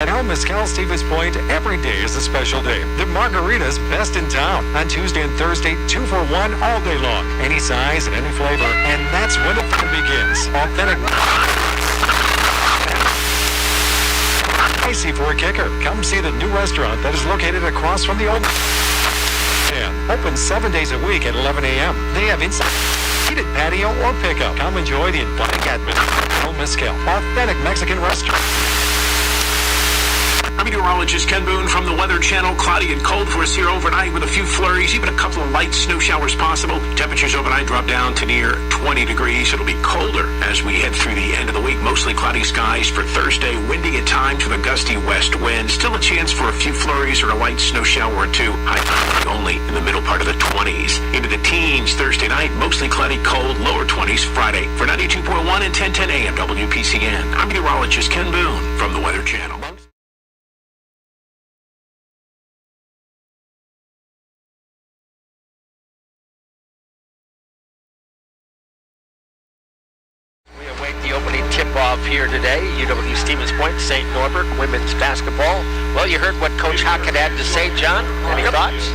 At Home Mescal Stevens Point, every day is a special day. The margarita's best in town. On Tuesday and Thursday, 2 for $1 all day long. Any size and any flavor. And that's when the fun begins. Authentic. Icy for a kicker. Come see the new restaurant that is located across from the old and open 7 days a week at 11 a.m. They have inside heated patio or pickup. Come enjoy the inviting atmosphere. Home Mescal, authentic Mexican restaurant. I'm meteorologist Ken Boone from the Weather Channel. Cloudy and cold for us here overnight with a few flurries, even a couple of light snow showers possible. Temperatures overnight drop down to near 20 degrees. It'll be colder as we head through the end of the week. Mostly cloudy skies for Thursday. Windy at times with a gusty west wind. Still a chance for a few flurries or a light snow shower or two. High only in the middle part of the 20s. Into the teens Thursday night. Mostly cloudy, cold, lower 20s Friday. For 92.1 and 1010 AM WPCN, I'm meteorologist Ken Boone from the Weather Channel. The opening tip-off here today, UW Stevens Point, St. Norbert women's basketball. Well, you heard what Coach Hockett had to say, John. Any thoughts?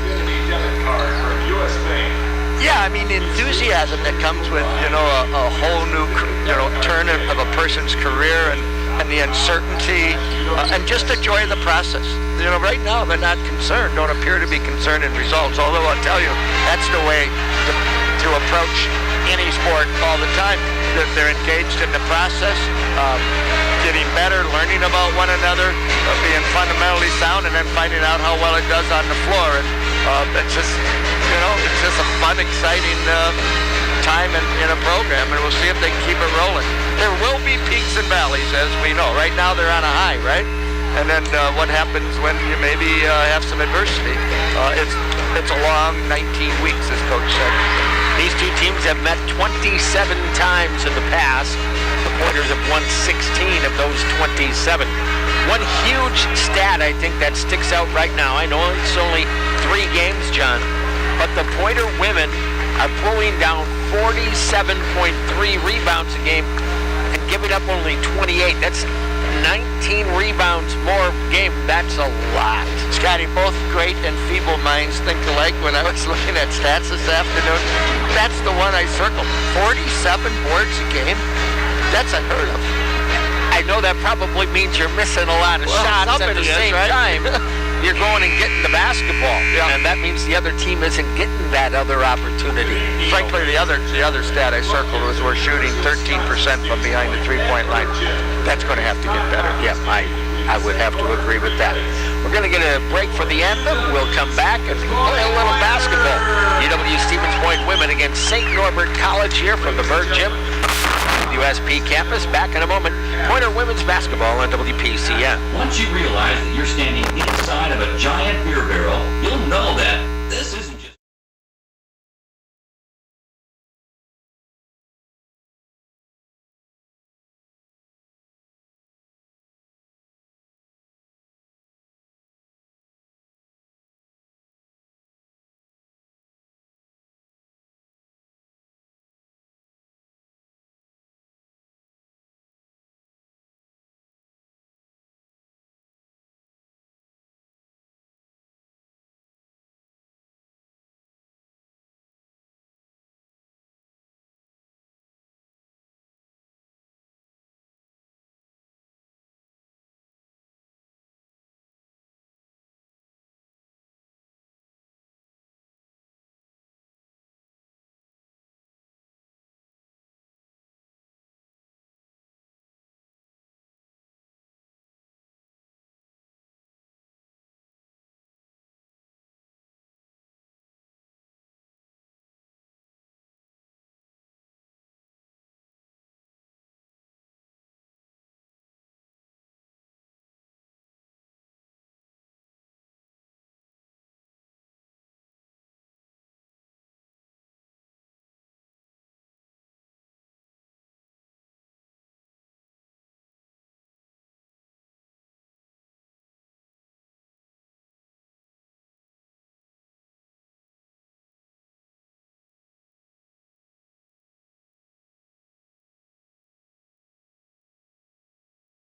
Yeah, I mean, enthusiasm that comes with, a whole new, turn of a person's career and the uncertainty and just the joy of the process. Right now they're not concerned, don't appear to be concerned in results, although I'll tell you, that's the way to approach any sport all the time. They're engaged in the process, getting better, learning about one another, being fundamentally sound, and then finding out how well it does on the floor. And it's just, it's just a fun, exciting time in a program, and we'll see if they can keep it rolling. There will be peaks and valleys, as we know. Right now they're on a high, right? And then what happens when you maybe have some adversity? It's a long 19 weeks, as Coach said. These two teams have met 27 times in the past. The Pointers have won 16 of those 27. One huge stat I think that sticks out right now. I know it's only 3 games, John, but the Pointer women are pulling down 47.3 rebounds a game and giving up only 28. That's 19 rebounds more a game. That's a lot. Scotty, both great and feeble minds think alike. When I was looking at stats this afternoon, that's the one I circled. 47 boards a game? That's unheard of. I know that probably means you're missing a lot of shots at the same time. You're going and getting the basketball, and that means the other team isn't getting that other opportunity. Frankly, the other stat I circled was we're shooting 13% from behind the three-point line. That's going to have to get better. Yeah, I would have to agree with that. We're going to get a break for the anthem. We'll come back and play a little basketball. UW Stevens Point women against St. Norbert College here from the Bird Gym. UWSP campus. Back in a moment. Pointer women's basketball on WPCN. Once you realize that you're standing inside of a giant beer barrel, you'll know that this isn't just...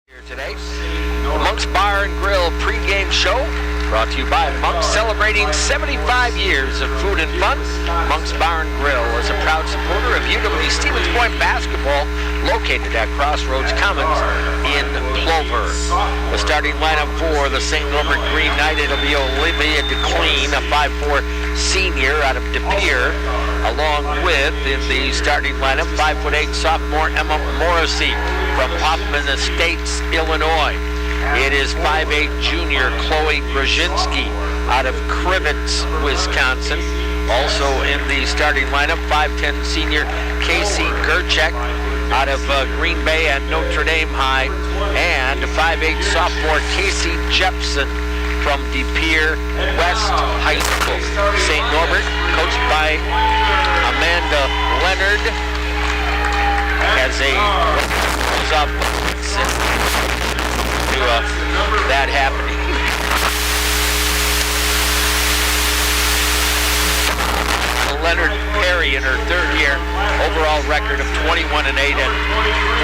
Here today, The Monk's Bar and Grill pregame show brought to you by Monk's, celebrating 75 years of food and fun. Monk's Bar and Grill is a proud supporter of UW Stevens Point basketball, located at Crossroads Commons in Plover. The starting lineup for the St. Norbert Green Knight, it'll be Olivia DeClean, a 5'4" senior out of De Pere, along with, in the starting lineup, 5'8" sophomore Emma Morrissey from Hoffman Estates, Illinois. It is 5'8" junior Chloe Brzezinski out of Crivets, Wisconsin. Also in the starting lineup, 5'10" senior Casey Gerchek out of Green Bay and Notre Dame High, and 5'8" sophomore Casey Jepson from De Pere West High School. St. Norbert, coached by Amanda Leonard, has a that happening. Leonard Perry in her third year, overall record of 21-8 and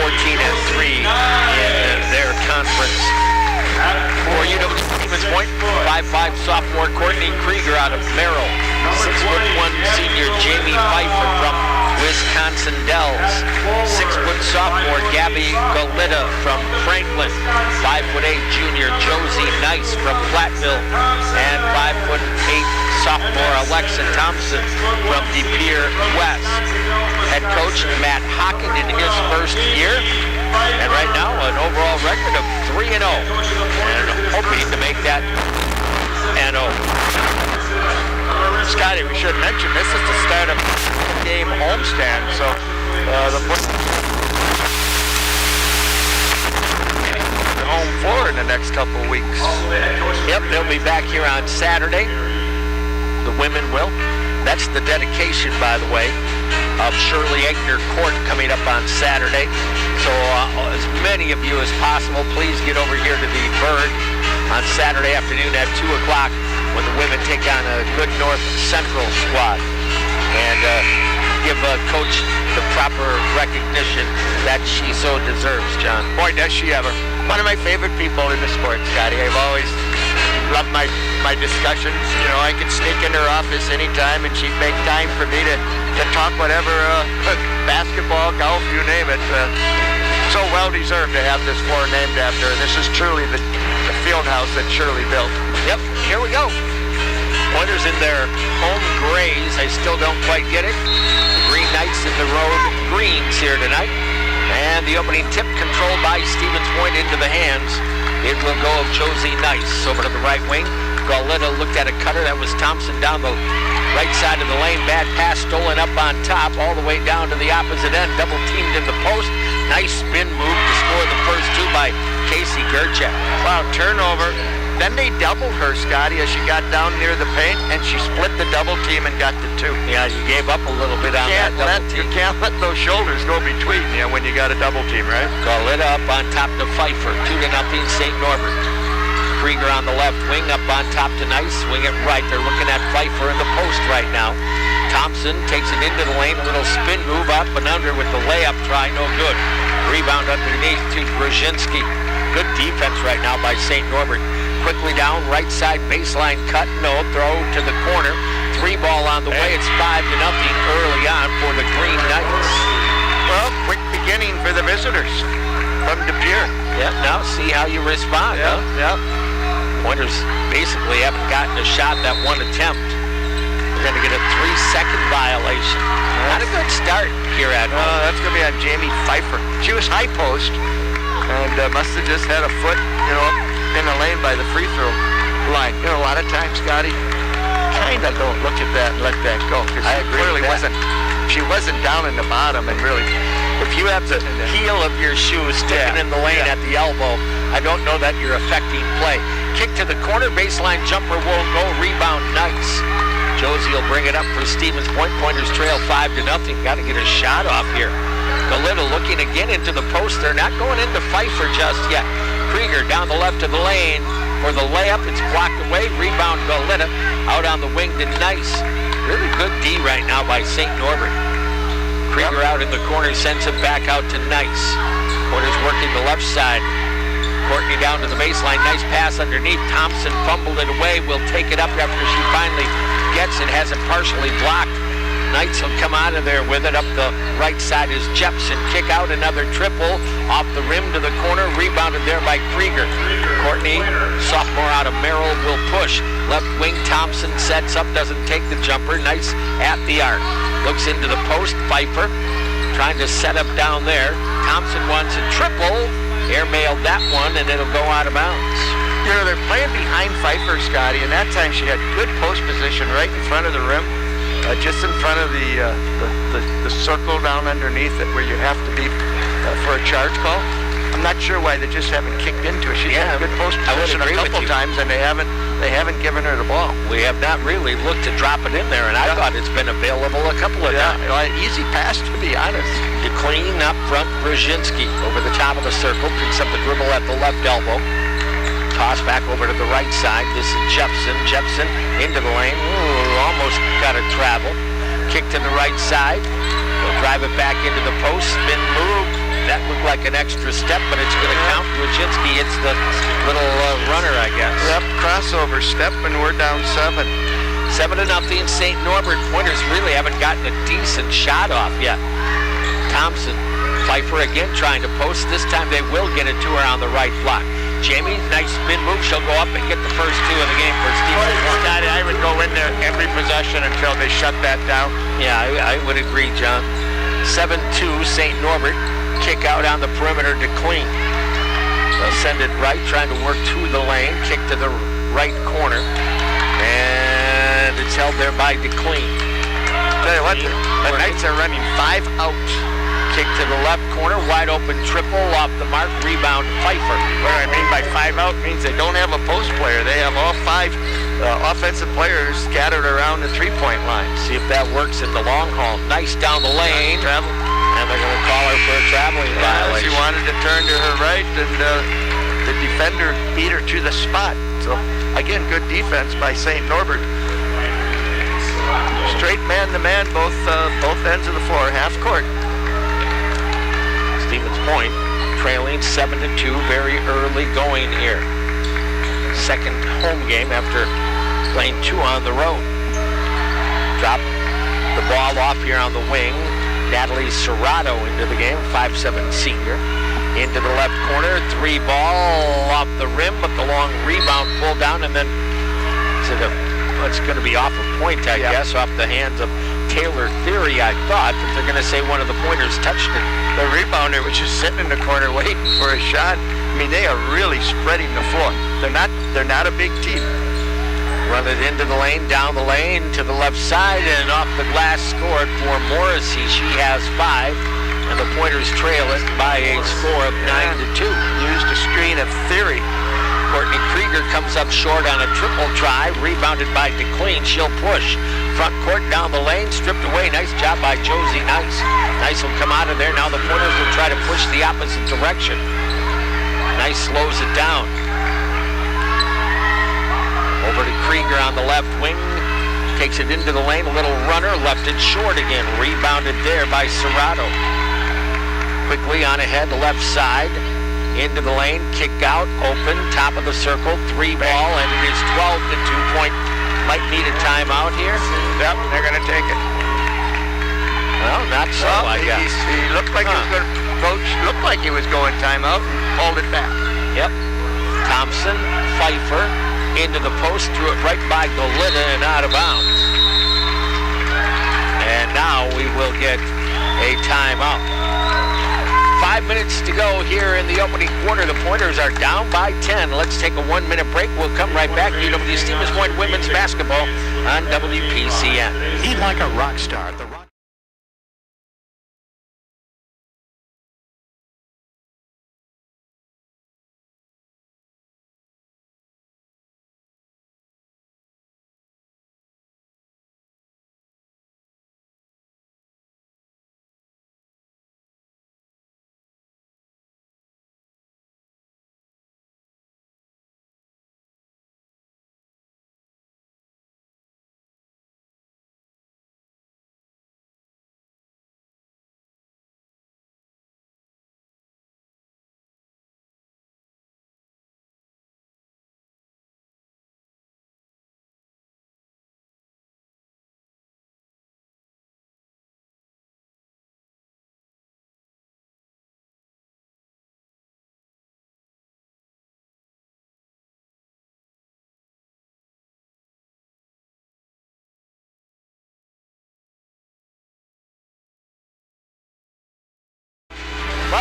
14-3 in their conference. For UW Stevens Point, 5'5" sophomore Courtney Krieger out of Merrill, 6'1" senior Jamie Pfeiffer from Wisconsin Dells, 6' sophomore Gabby Galita from Franklin, 5'8" junior Josie Nice from Platteville, and 5'8" sophomore Alexa Thompson from De Pere West. Head coach Matt Hocken in his first year, and right now an overall record of 3-0, and hoping to make that N-0. Scotty, we should mention this is the start of game homestand, so the home floor in the next couple of weeks. Yep, they'll be back here on Saturday. The women will. That's the dedication, by the way, of Shirley Eigner Court coming up on Saturday. So as many of you as possible, please get over here to the Bird on Saturday afternoon at 2 o'clock when the women take on a good North Central squad. And give Coach the proper recognition that she so deserves, John. Boy, does she ever. One of my favorite people in the sport, Scotty. I've always loved my discussions. You know, I could sneak in her office anytime and she'd make time for me to talk whatever, basketball, golf, you name it. So well deserved to have this floor named after her. This is truly the field house that Shirley built. Yep, here we go. Pointers in their home grays. I still don't quite get it. The Green Knights in the road greens here tonight. And the opening tip controlled by Stevens Point into the hands. It will go of Josie Nice over to the right wing. Galita looked at a cutter. That was Thompson down the right side of the lane. Bad pass stolen up on top all the way down to the opposite end. Double teamed in the post. Nice spin move to score the first two by Casey Gerchek. Wow, turnover. Then they doubled her, Scotty, as she got down near the paint, and she split the double team and got the two. Yeah, you gave up a little bit on that double team. You can't let those shoulders go between you when you got a double team, right? Galita up on top to Pfeiffer. 2-0 St. Norbert. Krieger on the left wing, up on top to Nice. Wing it right. They're looking at Pfeiffer in the post right now. Thompson takes it into the lane. A little spin move up and under with the layup try. No good. Rebound underneath to Brzezinski. Good defense right now by St. Norbert. Quickly down, right side baseline cut, no, throw to the corner. 3 ball on the way. It's 5-0 early on for the Green Knights. Well, quick beginning for the visitors from De Pere. Yep, now see how you respond. Yep. Pointers basically haven't gotten a shot that one attempt. We're going to get a 3-second violation. Not a good start here at home. That's going to be on Jamie Pfeiffer. She was high post and must have just had a foot, in the lane by the free throw line. A lot of times, Scotty, kind of don't look at that and let that go. Because she wasn't down in the bottom, and really, if you have the heel of your shoe sticking in the lane at the elbow, I don't know that you're affecting play. Kick to the corner, baseline jumper won't go, rebound Nice. Josie will bring it up for Stevens Point. Pointers trail 5-0. Got to get a shot off here. Galita looking again into the post. They're not going into Pfeiffer just yet. Krieger down the left of the lane for the layup. It's blocked away. Rebound Galita out on the wing to Nice. Really good D right now by St. Norbert. Krieger out in the corner, sends it back out to Nice. Pointers working the left side. Courtney down to the baseline. Nice pass underneath. Thompson fumbled it away. Will take it up after she finally gets it. Has it partially blocked. Knights will come out of there with it. Up the right side is Jepson. Kick out, another triple. Off the rim to the corner. Rebounded there by Krieger. Courtney, sophomore out of Merrill, will push. Left wing, Thompson sets up. Doesn't take the jumper. Nice at the arc. Looks into the post. Pfeiffer trying to set up down there. Thompson wants a triple. Airmailed that one, and it'll go out of bounds. You know, they're playing behind Pfeiffer, Scotty, and that time she had good post position right in front of the rim, just in front of the circle down underneath it where you have to be for a charge call. I'm not sure why they just haven't kicked into it. She's had good post position a couple times, and they haven't given her the ball. We have not really looked to drop it in there, and I thought it's been available a couple of times. Easy pass, to be honest. DeClean up front, Brzezinski over the top of the circle, picks up the dribble at the left elbow. Toss back over to the right side. This is Jepson. Jepson into the lane. Ooh, almost got to travel. Kick to the right side. He'll drive it back into the post. Spin move. That looked like an extra step, but it's going to count. Brzezinski hits the little runner, I guess. Yep, crossover step, and we're down 7. 7-0. St. Norbert. Pointers really haven't gotten a decent shot off yet. Thompson, Pfeiffer again trying to post. This time they will get it to her on the right block. Jamie, nice spin move. She'll go up and get the first 2 of the game for Stevens. I would go in there every possession until they shut that down. Yeah, I would agree, John. 7-2, St. Norbert. Kick out on the perimeter to Clean. They'll send it right, trying to work to the lane. Kick to the right corner. And it's held there by DeClean. Tell you what, the Knights are running 5 out. Kick to the left corner, wide open triple off the mark, rebound Pfeiffer. What I mean by 5 out means they don't have a post player. They have all 5 offensive players scattered around the 3-point line. See if that works in the long haul. Nice down the lane. Travel. And they're going to call her for a traveling violation. She wanted to turn to her right, and the defender beat her to the spot. So, again, good defense by St. Norbert. Straight man-to-man, both ends of the floor, half court. Stevens Point trailing 7-2, very early going here. Second home game after playing 2 on the road. Drop the ball off here on the wing. Natalie Serrato into the game, 5'7" senior. Into the left corner, 3 ball off the rim, but the long rebound pulled down, and then it's going to be off a point, I guess, off the hands of Taylor Theory, I thought, but they're going to say one of the pointers touched it. The rebounder was just sitting in the corner waiting for a shot. I mean, they are really spreading the floor. They're not a big team. Run it into the lane, down the lane, to the left side, and off the glass scored for Morrissey. She has 5, and the Pointers trail it by a score of 9-2. Used a screen of Theory. Courtney Krieger comes up short on a triple try, rebounded by DeClean. She'll push. Front court, down the lane, stripped away. Nice job by Josie Nice. Nice will come out of there. Now the Pointers will try to push the opposite direction. Nice slows it down. Over to Krieger on the left wing. Takes it into the lane. A little runner. Left it short again. Rebounded there by Serrato. Quickly on ahead, the left side. Into the lane. Kick out. Open. Top of the circle. 3 ball. And it is 12-2 point. Might need a timeout here. Yep, they're going to take it. Well, not so, I guess. He looked like he was going to, coach looked like he was going timeout and pulled it back. Yep. Thompson, Pfeiffer, into the post, threw it right by Golita and out of bounds. And now we will get a timeout. 5 minutes to go here in the opening quarter. The Pointers are down by 10. Let's take a 1-minute break. We'll come right back. UW Stevens Point women's basketball on WPCN. Eat like a rock star. The rock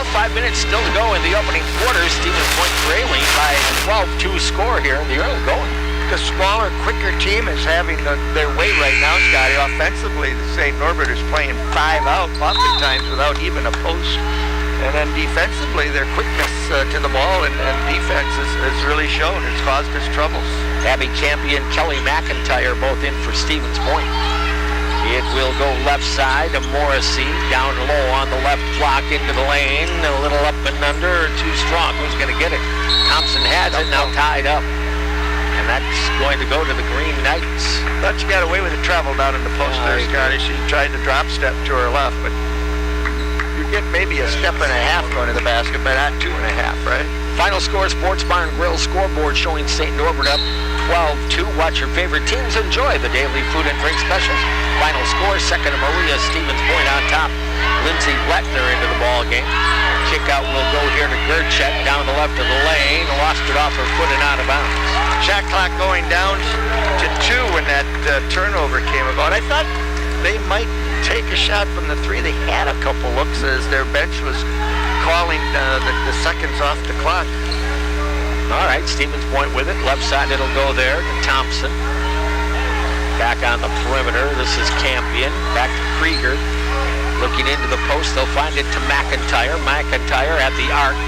Well, 5 minutes still to go in the opening quarter. Stevens Point trailing by a 12-2 score here in the early going. The smaller, quicker team is having their way right now, Scotty. Offensively, the St. Norbert is playing 5 out oftentimes without even a post. And then defensively, their quickness to the ball and defense has really shown. It's caused us troubles. Abby Campion, Kelly McIntyre both in for Stevens Point. It will go left side to Morrissey, down low on the left block into the lane, a little up and under, too strong. Who's going to get it? Thompson has it, now tied up. And that's going to go to the Green Knights. Thought you got away with the travel down in the post there, Scotty. She tried to drop step to her left, but you get maybe a step and a half going to the basket, but not 2.5, right? Final score, Sports Bar and Grill scoreboard showing St. Norbert up 12-2. Watch your favorite teams enjoy the daily food and drink specials. Final score, second to Maria, Stevens Point on top. Lindsay Lettner into the ball game. Kick out will go here to Gerchek down the left of the lane. Lost it off her foot and out of bounds. Shot clock going down to 2 when that turnover came about. I thought they might take a shot from the 3. They had a couple looks as their bench was calling the seconds off the clock. All right, Stevens Point with it. Left side, it'll go there to Thompson. Back on the perimeter. This is Campion. Back to Krieger. Looking into the post, they'll find it to McIntyre. McIntyre at the arc.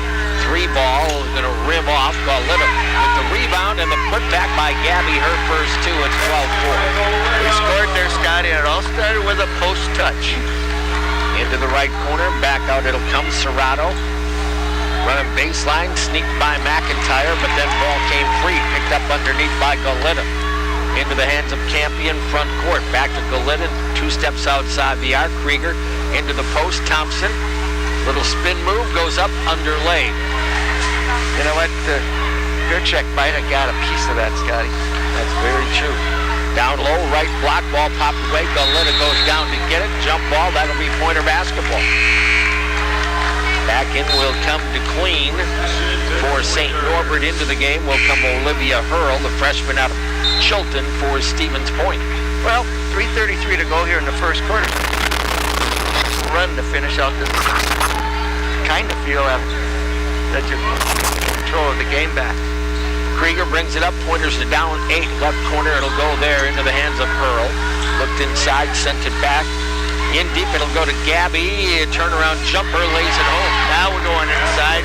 3 ball, going to rim off. Galita with the rebound and the putback by Gabby. Her first 2 at 12-4. They scored there, Scotty, and it all started with a post touch. Into the right corner. Back out, it'll come Serrato. Running baseline, sneaked by McIntyre, but then ball came free. Picked up underneath by Galita. Into the hands of Campion, front court. Back to Galita, 2 steps outside the arc. Krieger into the post. Thompson, little spin move, goes up, underlay. You know what? Gerchek might have got a piece of that, Scotty. That's very true. Down low, right block, ball popped away. Galita goes down to get it. Jump ball, that'll be Pointer basketball. Back in will come DeClean for St. Norbert. Into the game will come Olivia Hurl, the freshman out of Chilton for Stevens Point. Well, 3:33 to go here in the first quarter. Run to finish out this. Kind of feel that you're control of the game back. Krieger brings it up. Pointers are down 8. Left corner, it'll go there into the hands of Hurl. Looked inside, sent it back. In deep, it'll go to Gabby. Turnaround jumper, lays it home. Now we're going inside.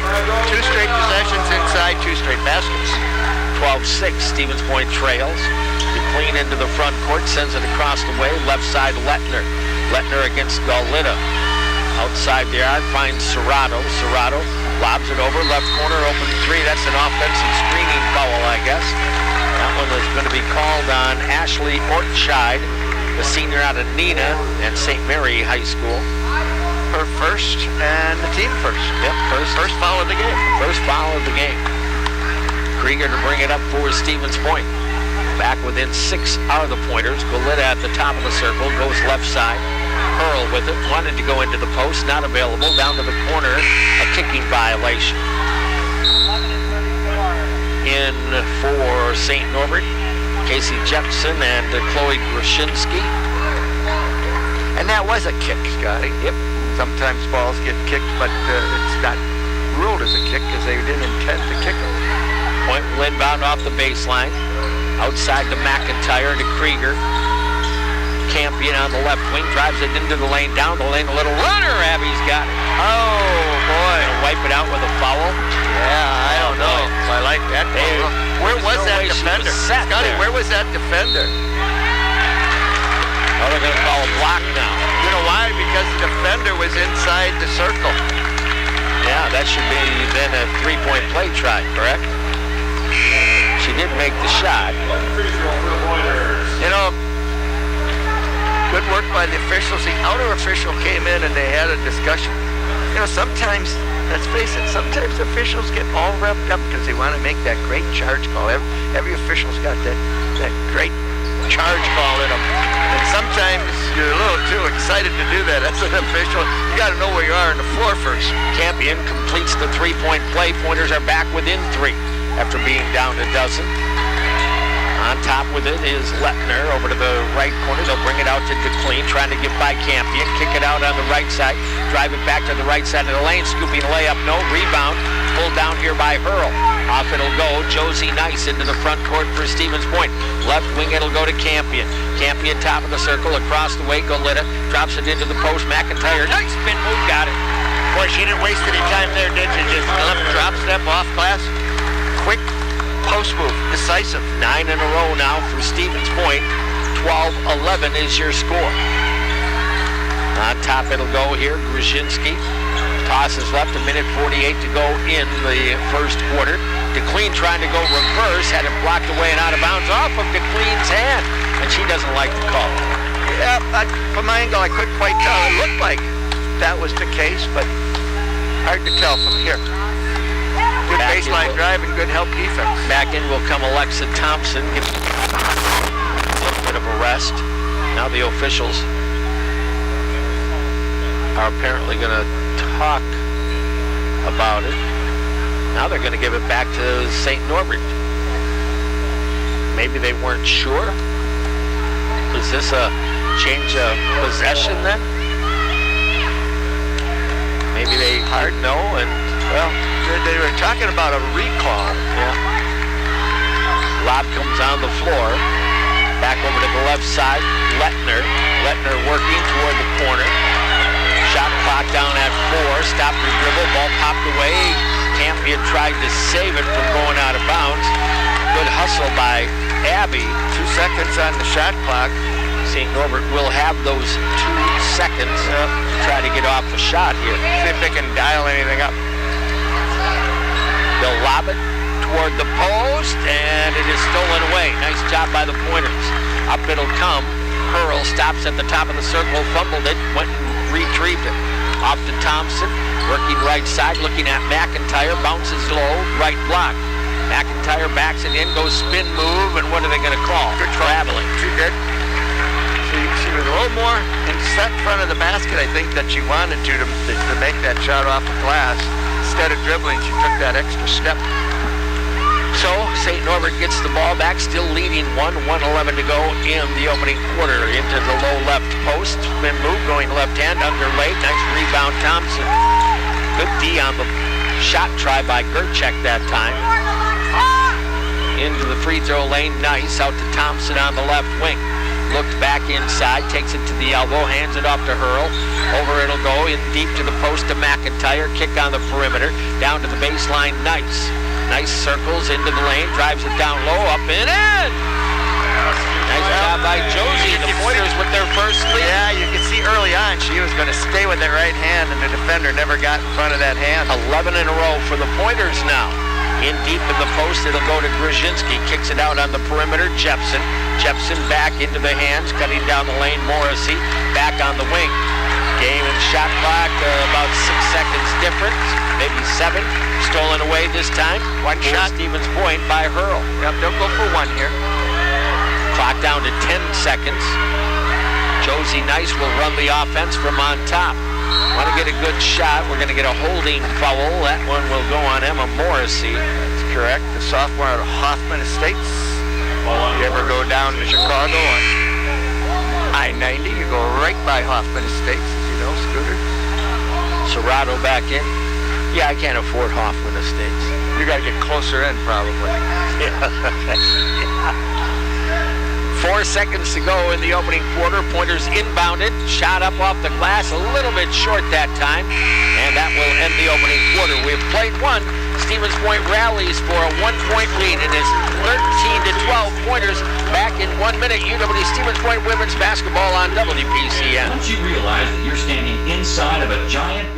2 straight possessions inside, 2 straight baskets. 12-6, Stevens Point trails. DeClean into the front court, sends it across the way. Left side, Lettner. Lettner against Galita. Outside the arc, finds Serrato. Serrato lobs it over. Left corner, open 3. That's an offensive screening foul, I guess. That one is going to be called on Ashley Ortscheid, the senior out of Neenah and St. Mary High School. Her first and the team first. Yep, first foul of the game. First foul of the game. Krieger to bring it up for Stevens Point. Back within 6 are the Pointers. Galita at the top of the circle, goes left side. Hurl with it, wanted to go into the post, not available. Down to the corner, a kicking violation. In for St. Norbert, Casey Jepson and Chloe Grushinsky. And that was a kick, Scotty. Yep. Sometimes balls get kicked, but it's not ruled as a kick because they didn't intend to kick it. Point will inbound off the baseline. Outside to McIntyre to Krieger. Campion on the left wing, drives it into the lane, down the lane, a little runner. Abby's got it. Oh, boy. Gonna wipe it out with a foul. Yeah, I don't know. I like that. Where was that defender? Scotty, where was that defender? Oh, they're going to call a block now. You know why? Because the defender was inside the circle. Yeah, that should be then a 3-point play try, correct? She did make the shot. You know, good work by the officials. The outer official came in and they had a discussion. You know, sometimes, let's face it, sometimes officials get all revved up because they want to make that great charge call. Every official's got that great charge call in them. And sometimes you're a little too excited to do that as an official. You got to know where you are on the floor first. Campion completes the 3-point play. Pointers are back within 3 after being down a dozen. On top with it is Lettner over to the right corner. They'll bring it out to DeClean, trying to get by Campion. Kick it out on the right side. Drive it back to the right side of the lane. Scooping layup, no. Rebound. Pulled down here by Hurl. Off it'll go. Josie Nice into the front court for Stevens Point. Left wing it'll go to Campion. Campion top of the circle. Across the way, Goleta. Drops it into the post. McIntyre. Nice spin move. Got it. Boy, she didn't waste any time there, did she? Just left drop step off glass. Quick post move. Decisive. 9 in a row now for Stevens Point. 12-11 is your score. On top it'll go here. Grushinski tosses left, 1:48 to go in the first quarter. DeClean trying to go reverse, had it blocked away and out of bounds off of DeClean's hand, and she doesn't like the call. Yeah, from my angle, I couldn't quite tell. It looked like that was the case, but hard to tell from here. Good baseline drive and good help defense. Back in will come Alexa Thompson, give a little bit of a rest. Now the officials are apparently going to talk about it. Now they're going to give it back to St. Norbert. Maybe they weren't sure. Is this a change of possession then? Maybe they didn't know, and well, they were talking about a recall. yeah. Lob comes on the floor. Back over to the left side. Lettner working toward the corner. Shot clock down at 4. Stopped the dribble. Ball popped away. Campion tried to save it from going out of bounds. Good hustle by Abby. 2 seconds on the shot clock. St. Norbert will have those 2 seconds to try to get off a shot here. See if they can dial anything up. They'll lob it toward the post, and it is stolen away. Nice job by the Pointers. Up it'll come. Hurl stops at the top of the circle, fumbled it, went and retrieved it. Off to Thompson, working right side, looking at McIntyre, bounces low, right block. McIntyre backs it in, goes spin move, and what are they going to call? Good traveling. She did. She was a little more in set front of the basket, I think, that she wanted to make that shot off the glass. Instead of dribbling, she took that extra step. So St. Norbert gets the ball back, still leading 1:11 to go in the opening quarter. Into the low left post, spin move going left hand, underlaid, nice rebound Thompson. Good D on the shot try by Gerchek that time. Into the free throw lane, nice, out to Thompson on the left wing. Looked back inside, takes it to the elbow, hands it off to Hurl. Over it'll go, in deep to the post to McIntyre, kick on the perimeter, down to the baseline, nice. Nice circles into the lane, drives it down low, up and in! Nice job by Josie, the Pointers with their first lead. Yeah, you could see early on she was going to stay with that right hand, and the defender never got in front of that hand. 11 in a row for the Pointers now. In deep in the post, it'll go to Grushinski. Kicks it out on the perimeter, Jepson. Jepson back into the hands, cutting down the lane, Morrissey. Back on the wing. Game and shot clock, about 6 seconds difference, maybe 7. Stolen away this time. One shot. Stevens Point by Hurl. Yep, they'll go for one here. Clock down to 10 seconds. Josie Nice will run the offense from on top. Want to get a good shot. We're going to get a holding foul. That one will go on Emma Morrissey. That's correct. The sophomore out of Hoffman Estates. If you ever go down to Chicago on I-90, you go right by Hoffman Estates, as you know, Scooter. Serrato back in. Yeah, I can't afford Hoffman Estates. You got to get closer in, probably. 4 seconds to go in the opening quarter. Pointers inbounded, shot up off the glass, a little bit short that time, and that will end the opening quarter. We've played one. Stevens Point rallies for a 1-point lead and is 13-12. Pointers back in 1 minute. UW Stevens Point women's basketball on WPCN. Once you realize that you're standing inside of a giant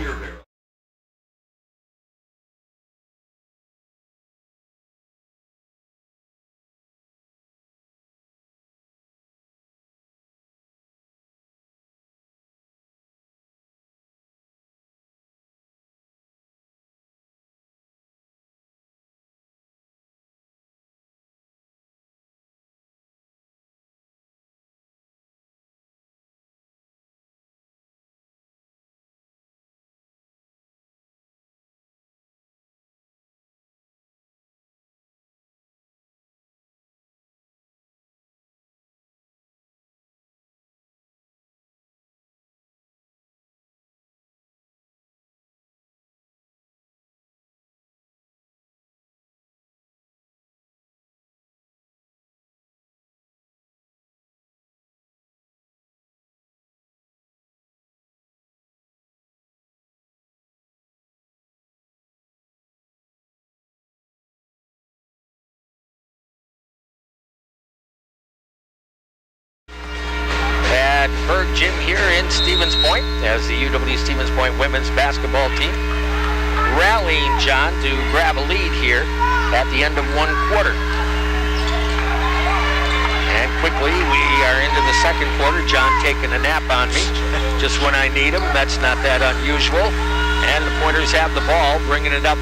gym here in Stevens Point as the UW Stevens Point women's basketball team rallying, John, to grab a lead here at the end of one quarter. And quickly we are into the second quarter. John taking a nap on me just when I need him. That's not that unusual. And the Pointers have the ball, bringing it up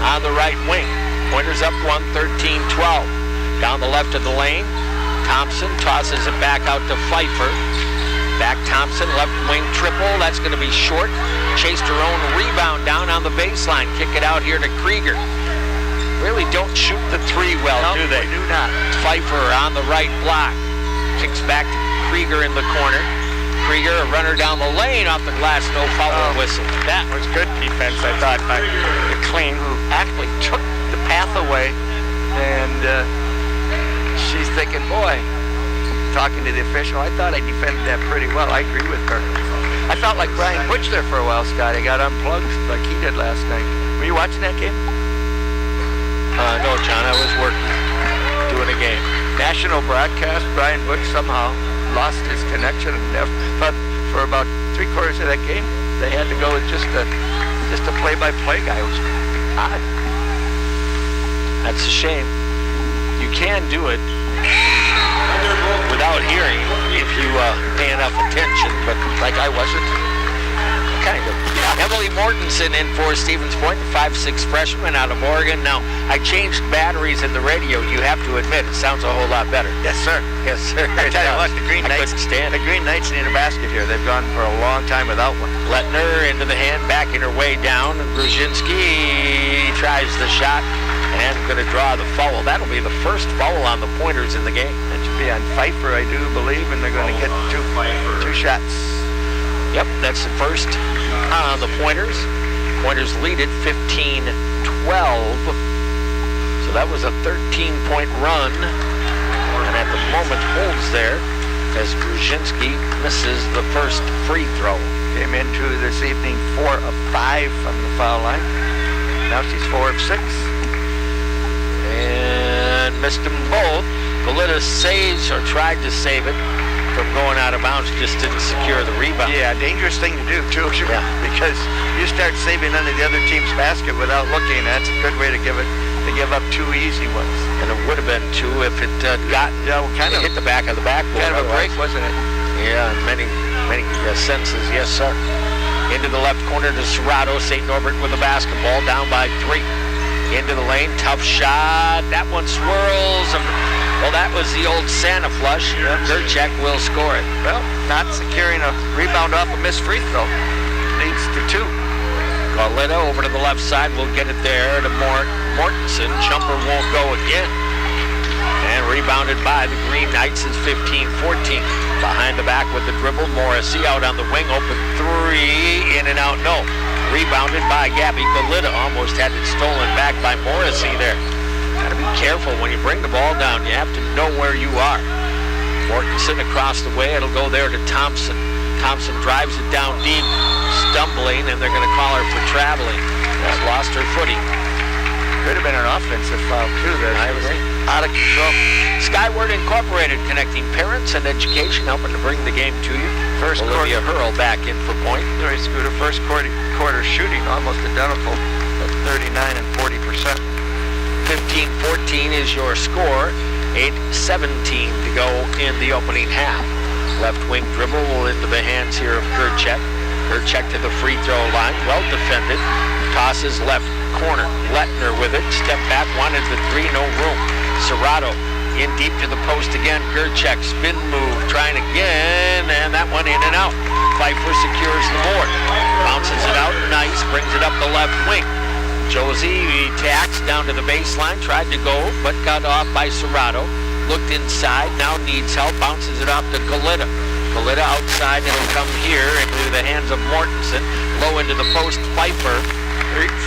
on the right wing. Pointers up 1, 13-12. Down the left of the lane, Thompson tosses it back out to Pfeiffer. Back Thompson, left wing triple. That's going to be short. Chased her own rebound down on the baseline. Kick it out here to Krieger. Really don't shoot the three well, do they? Do not. Pfeiffer on the right block. Kicks back to Krieger in the corner. Krieger, a runner down the lane off the glass, no foul whistle. That was good defense, I thought, by McLean, who actually took the path away. And she's thinking, boy, talking to the official, I thought I defended that pretty well. I agree with her. I felt like Brian Butch there for a while, Scott. He got unplugged like he did last night. Were you watching that game? No, John, I was working, doing a game. National broadcast, Brian Butch somehow lost his connection and never, but for about 3/4 of that game, they had to go with just a play-by-play guy. It was odd. That's a shame. You can do it without hearing if you pay enough attention, but Like I wasn't. kind of. Emily Mortensen in for Stevens Point, 5'6" freshman out of Oregon. Now, I changed batteries in the radio. You have to admit, it sounds a whole lot better. Yes, sir. Yes, sir. I tell you what, the Green I Knights couldn't stand it. The Green Knights need a basket here. They've gone for a long time without one. Lettner into the hand, backing her way down. Brzezinski tries the shot and going to draw the foul. That'll be the first foul on the Pointers in the game. That should be on Pfeiffer, I do believe, and they're going to get two shots. Yep, that's the first on the Pointers. Pointers lead it 15-12. So that was a 13-point run. And at the moment holds there as Brzezinski misses the first free throw. Came into this evening 4 of 5 from the foul line. Now she's 4 of 6. And missed them both. Galita saves, or tried to save it from going out of bounds, just didn't secure the rebound. Yeah, dangerous thing to do, too, Yeah. because you start saving under the other team's basket without looking. That's a good way to give up 2 easy ones. And it would have been 2 if it gotten kind of hit the back of the backboard. Kind of a break, wasn't it? Yeah, in many senses, yes, sir. Into the left corner to Serrato. St. Norbert with the basketball, down by 3. Into the lane, tough shot. That one swirls. Well, that was the old Santa flush. Gerchek will score it. Well, not securing a rebound off a missed free throw leads to 2. Galita over to the left side. We'll get it there to Mortensen. Jumper won't go again. And rebounded by the Green Knights is 15-14. Behind the back with the dribble. Morrissey out on the wing. Open 3. In and out. No. Rebounded by Gabby Galita. Almost had it stolen back by Morrissey there. Gotta be careful when you bring the ball down. You have to know where you are. Mortensen across the way. It'll go there to Thompson. Thompson drives it down deep, stumbling, and they're going to call her for traveling. Has lost her footing. Could have been an offensive foul, too. There. I agree. Out of control. Skyward Incorporated, connecting parents and education, helping to bring the game to you. First Olivia Hurl back in for point. Larry Scooter, first quarter shooting, almost identical at 39 and 40%. 15-14 is your score. 8:17 to go in the opening half. Left wing dribble into the hands here of Gerchek. Gerchek to the free throw line. Well defended. Tosses left corner. Lettner with it. Step back. Wanted the 3. No room. Serrato in deep to the post again. Gerchek spin move. Trying again. And that one in and out. Pfeiffer secures the board. Bounces it out. Nice. Brings it up the left wing. Josie tacks down to the baseline, tried to go, but got off by Serrato. Looked inside, now needs help, bounces it off to Galita. Galita outside, it'll come here into the hands of Mortensen. Low into the post, Pfeiffer,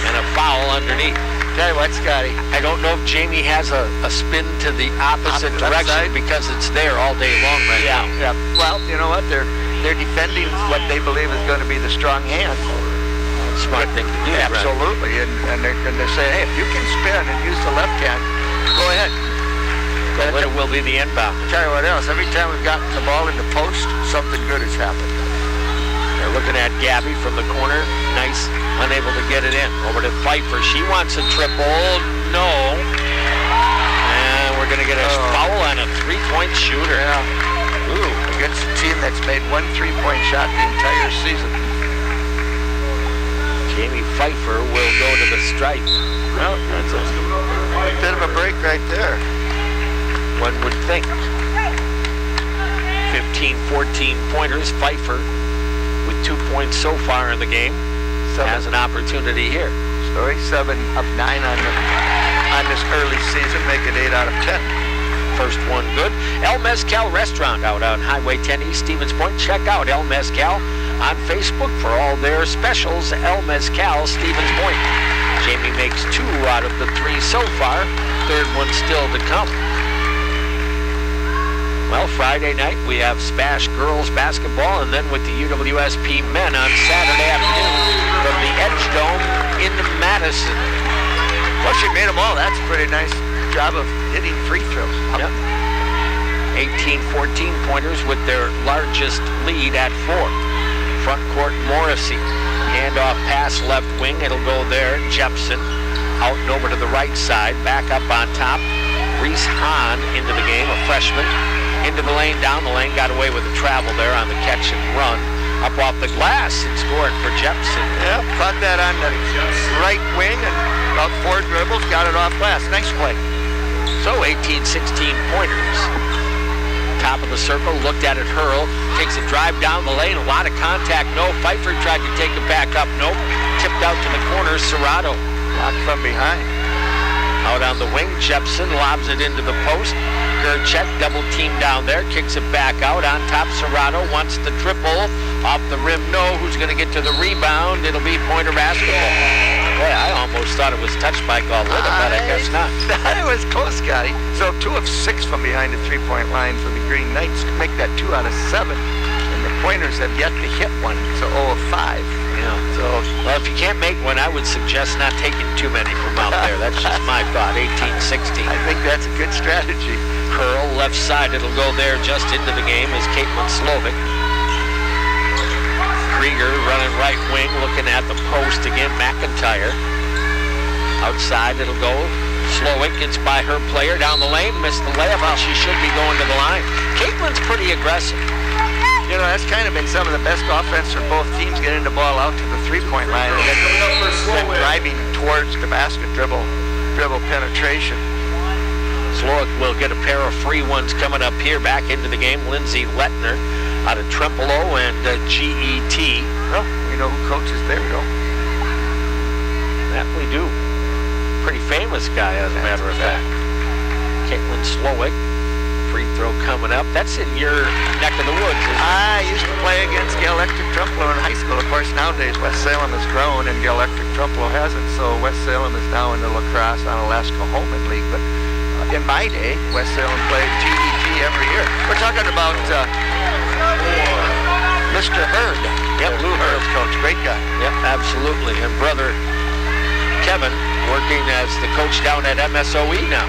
and a foul underneath. Tell you what, Scotty. I don't know if Jamie has a spin to the opposite direction because it's there all day long right now. Yeah. Well, you know what? They're defending what they believe is going to be the strong hand. Smart thing to do. Absolutely, and they're saying, hey, if you can spin and use the left hand, go ahead. Galita will be the inbound. Tell you what else, every time we've gotten the ball in the post, something good has happened. They're looking at Gabby from the corner. Nice, unable to get it in. Over to Pfeiffer. She wants a triple. No. And we're going to get a foul on a three-point shooter. Yeah. Ooh, against a team that's made one three-point shot the entire season. Jamie Pfeiffer will go to the stripe. Well, that's a bit of a break right there. One would think. 15-14 pointers. Pfeiffer with 2 points so far in the game. Has an opportunity here. Story 7 of 9 on this early season, make it 8 out of 10. First one good. El Mezcal Restaurant out on Highway 10 East Stevens Point. Check out El Mezcal on Facebook for all their specials. El Mezcal Stevens Point. Jamie makes 2 out of the 3 so far. Third one still to come. Well, Friday night we have Spash girls basketball, and then with the UWSP men on Saturday afternoon from the Edge Dome in Madison. Well, she made them all. That's a pretty nice job of hitting free throws. Yep. 18-14 pointers with their largest lead at 4. Front court Morrissey. Handoff pass left wing. It'll go there. Jepson out and over to the right side. Back up on top. Reese Hahn into the game, a freshman. Into the lane, down the lane, got away with the travel there on the catch and run. Up off the glass and scored for Jepson. Yeah, caught that on the right wing and about 4 dribbles, got it off glass. Nice play. So 18-16 pointers. Top of the circle, looked at it, hurl, takes a drive down the lane, a lot of contact. No, Pfeiffer tried to take it back up. Nope, tipped out to the corner, Serrato. Blocked from behind. Out on the wing, Jepson lobs it into the post. Gerchek double team down there, kicks it back out. On top, Serrato wants the triple. Off the rim, no. Who's going to get to the rebound? It'll be Pointer basketball. Boy, I almost thought it was touched by Galita, but I guess not. It was close, Scotty. So 2 of 6 from behind the three-point line for the Green Knights. Make that 2 out of 7. And the Pointers have yet to hit one, so 0 of 5. Yeah. So, well, if you can't make one, I would suggest not taking too many from out there. That's just my thought. 18-16. I think that's a good strategy. Curl left side. It'll go there just into the game as Caitlin Slovic. Krieger running right wing, looking at the post again. McIntyre. Outside it'll go. Slovic gets by her player down the lane. Missed the layup, and she should be going to the line. Caitlin's pretty aggressive. You know, that's kind of been some of the best offense for both teams, getting the ball out to the three-point line and then driving towards the basket, dribble penetration. Slovic will get a pair of free ones coming up here. Back into the game, Lindsay Lettner out of Trempolo and GET. Well, we know who coaches there, though. That we do. Pretty famous guy, as a matter of fact. Caitlin Slovic. Free throw coming up. That's in your neck of the woods, isn't it? I used to play against Gael Electric Trumpelow in high school. Of course, nowadays West Salem has grown and Gael Electric Trumpelow hasn't. So West Salem is now in the Lacrosse Onalaska Holman League. But in my day, West Salem played GET every year. We're talking about Mr. Hurd. Yep, Lou Hurd. Coach, great guy. Yep, absolutely. And brother Kevin working as the coach down at MSOE now.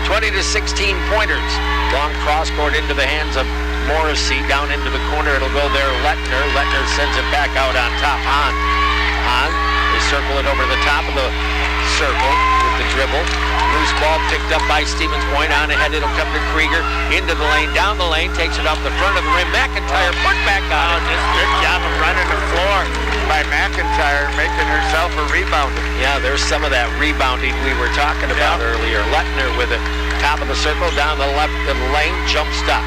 20-16 pointers. Long cross court into the hands of Morrissey. Down into the corner. It'll go there. Lettner. Lettner sends it back out on top. On. They circle it over to the top of the circle with the dribble. Loose ball picked up by Stevens Point. On ahead. It'll come to Krieger. Into the lane. Down the lane. Takes it off the front of the rim. McIntyre put back on it. Just good job of running the floor by McIntyre, making herself a rebounder. Yeah, there's some of that rebounding we were talking about earlier. Lettner with it. Top of the circle, down the left of the lane, jump stop.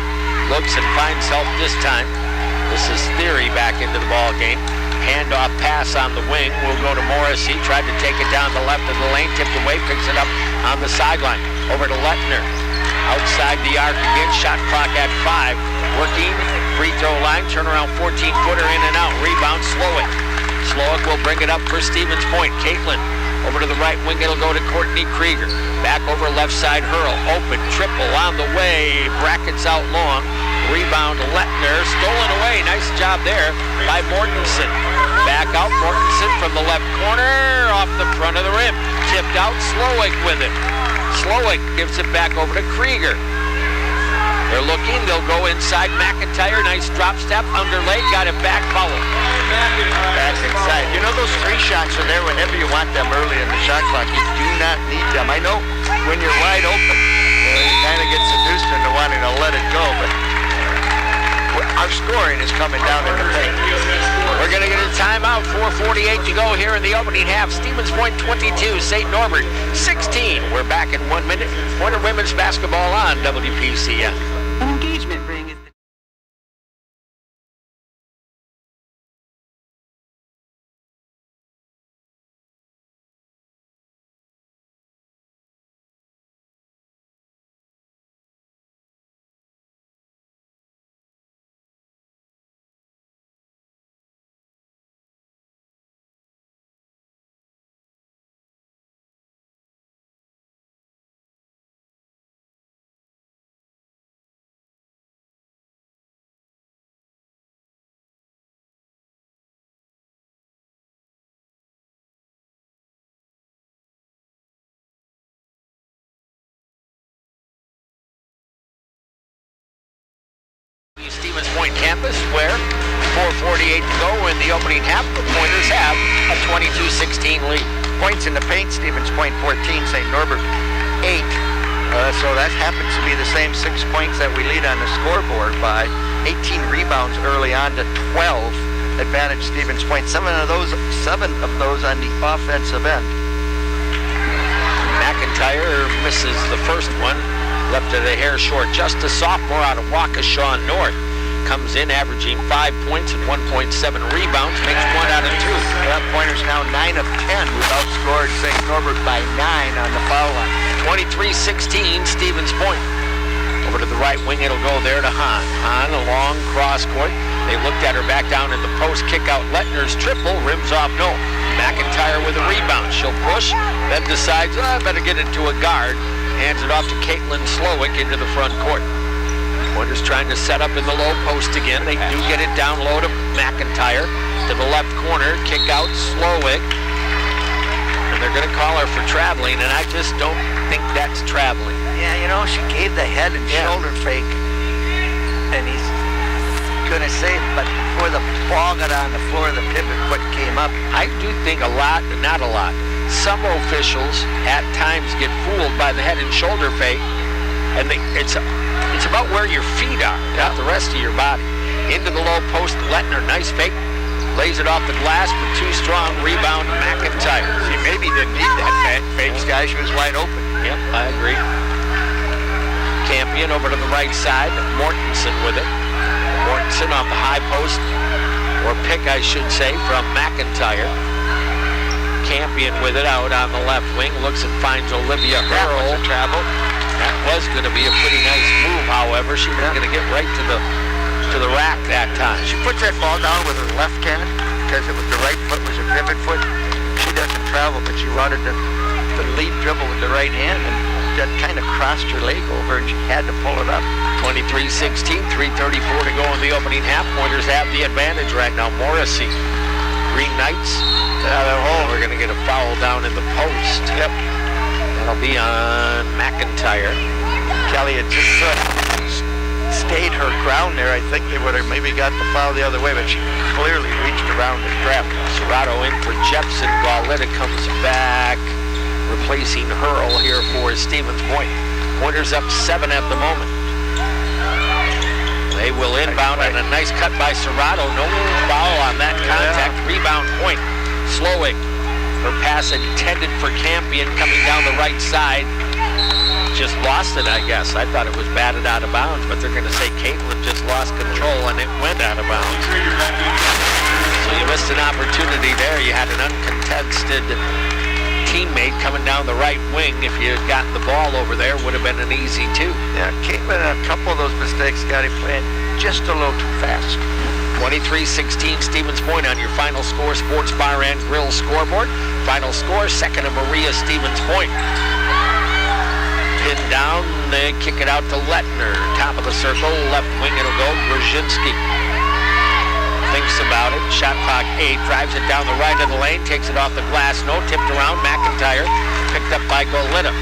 Looks and finds help this time. This is Theory back into the ball game. Handoff pass on the wing. Will go to Morrissey. Tried to take it down the left of the lane. Tipped away. Picks it up on the sideline. Over to Lettner. Outside the arc again. Shot clock at 5. Working. Free throw line. Turnaround 14-footer in and out. Rebound. Slowick. Slowick will bring it up for Stevens Point. Caitlin. Over to the right wing, it'll go to Courtney Krieger. Back over left side, hurl. Open, triple on the way. Brackets out long. Rebound, Lettner. Stolen away. Nice job there by Mortensen. Back out, Mortensen from the left corner. Off the front of the rim. Tipped out, Slowick with it. Slowick gives it back over to Krieger. They're looking. They'll go inside. McIntyre, nice drop step, underlay, got it back, foul. Back inside. You know those free shots are there whenever you want them early in the shot clock. You do not need them. I know when you're wide open, you kind of get seduced into wanting to let it go, but our scoring is coming down in the paint. We're going to get a timeout. 4:48 to go here in the opening half. Stevens Point 22, St. Norbert 16. We're back in 1 minute. Pointer women's basketball on WPCN. An engagement ring is Stevens Point campus where 4:48 to go in the opening half. The Pointers have a 22-16 lead. Points in the paint, Stevens Point 14, St. Norbert 8. So that happens to be the same 6 points that we lead on the scoreboard by. 18 rebounds early on to 12. Advantage Stevens Point. 7 of those on the offensive end. McIntyre misses the first one. Left it a hair short. Just a sophomore out of Waukesha North. Comes in averaging 5 points and 1.7 rebounds. Makes 1 out of 2. That Pointers now 9 of 10. We've outscored St. Norbert by 9 on the foul line. 23-16, Stevens Point. Over to the right wing, it'll go there to Hahn. Hahn, a long cross court. They looked at her back down in the post. Kick out Lettner's triple. Rims off, no. McIntyre with a rebound. She'll push, then decides, I better get into a guard. Hands it off to Caitlin Slowick into the front court. Pointers trying to set up in the low post again. They do get it down low to McIntyre. To the left corner, kick out Slowick. And they're going to call her for traveling, and I just don't think that's traveling. Yeah, you know, she gave the head and shoulder fake. And he's going to say, but before the ball got on the floor, the pivot foot came up. I do think a lot, but not a lot. Some officials at times get fooled by the head and shoulder fake, and it's about where your feet are, not the rest of your body. Into the low post, Lettner, nice fake, lays it off the glass, but too strong. Rebound, McIntyre. She maybe didn't need that fake. This guy, she was wide open. Yep, I agree. Campion over to the right side, Mortensen with it. Mortensen off the high post, or pick, I should say, from McIntyre. Campion with it out on the left wing. Looks and finds Olivia Hurl. That was a travel. That was going to be a pretty nice move, however. She was going to get right to the rack that time. She puts that ball down with her left hand because it was the right foot was her pivot foot. She doesn't travel, but she wanted to lead dribble with the right hand, and that kind of crossed her leg over, and she had to pull it up. 23-16, 3:34 to go in the opening half. Pointers have the advantage right now. Morrissey, Green Knights. We're going to get a foul down in the post. Yep. That'll be on McIntyre. Kelly had just stayed her ground there. I think they would have maybe got the foul the other way, but she clearly reached around and grabbed it. Serrato in for Jepson. Gauletta comes back, replacing Hurl here for Stevens Point. Pointers up 7 at the moment. They will inbound on a nice cut by Serrato. No foul on that contact. Rebound Point. Slowick. Her pass intended for Campion coming down the right side. Just lost it, I guess. I thought it was batted out of bounds, but they're going to say Caitlin just lost control and it went out of bounds. So you missed an opportunity there. You had an uncontested teammate coming down the right wing. If you had gotten the ball over there, would have been an easy 2. Yeah, Caitlin, a couple of those mistakes got him playing just a little too fast. 23-16 Stevens Point on your Final Score Sports Bar and Grill scoreboard. Final score, second to Maria Stevens Point. Pinned down, they kick it out to Lettner. Top of the circle, left wing it'll go, Brzezinski. Thinks about it, shot clock 8, drives it down the right of the lane, takes it off the glass, no, tipped around, McIntyre, picked up by Gauletta.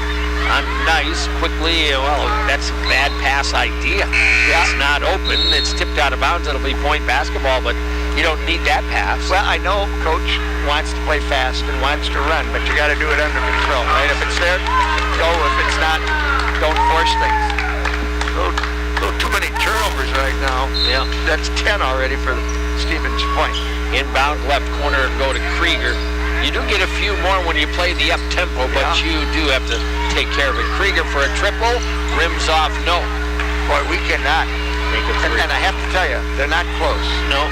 on Nice quickly. Well, that's a bad pass idea. It's not open. It's tipped out of bounds. It'll be point basketball, but you don't need that pass. Well, I know Coach wants to play fast and wants to run, but you got to do it under control, right? If it's there, go. If it's not, don't force things. Little too many turnovers right now. Yeah. That's 10 already for Stevens Point. Inbound left corner go to Krieger. You do get a few more when you play the up-tempo, but you do have to take care of it. Krieger for a triple, rims off, no. Boy, we cannot. Make it three. And I have to tell you, they're not close. No.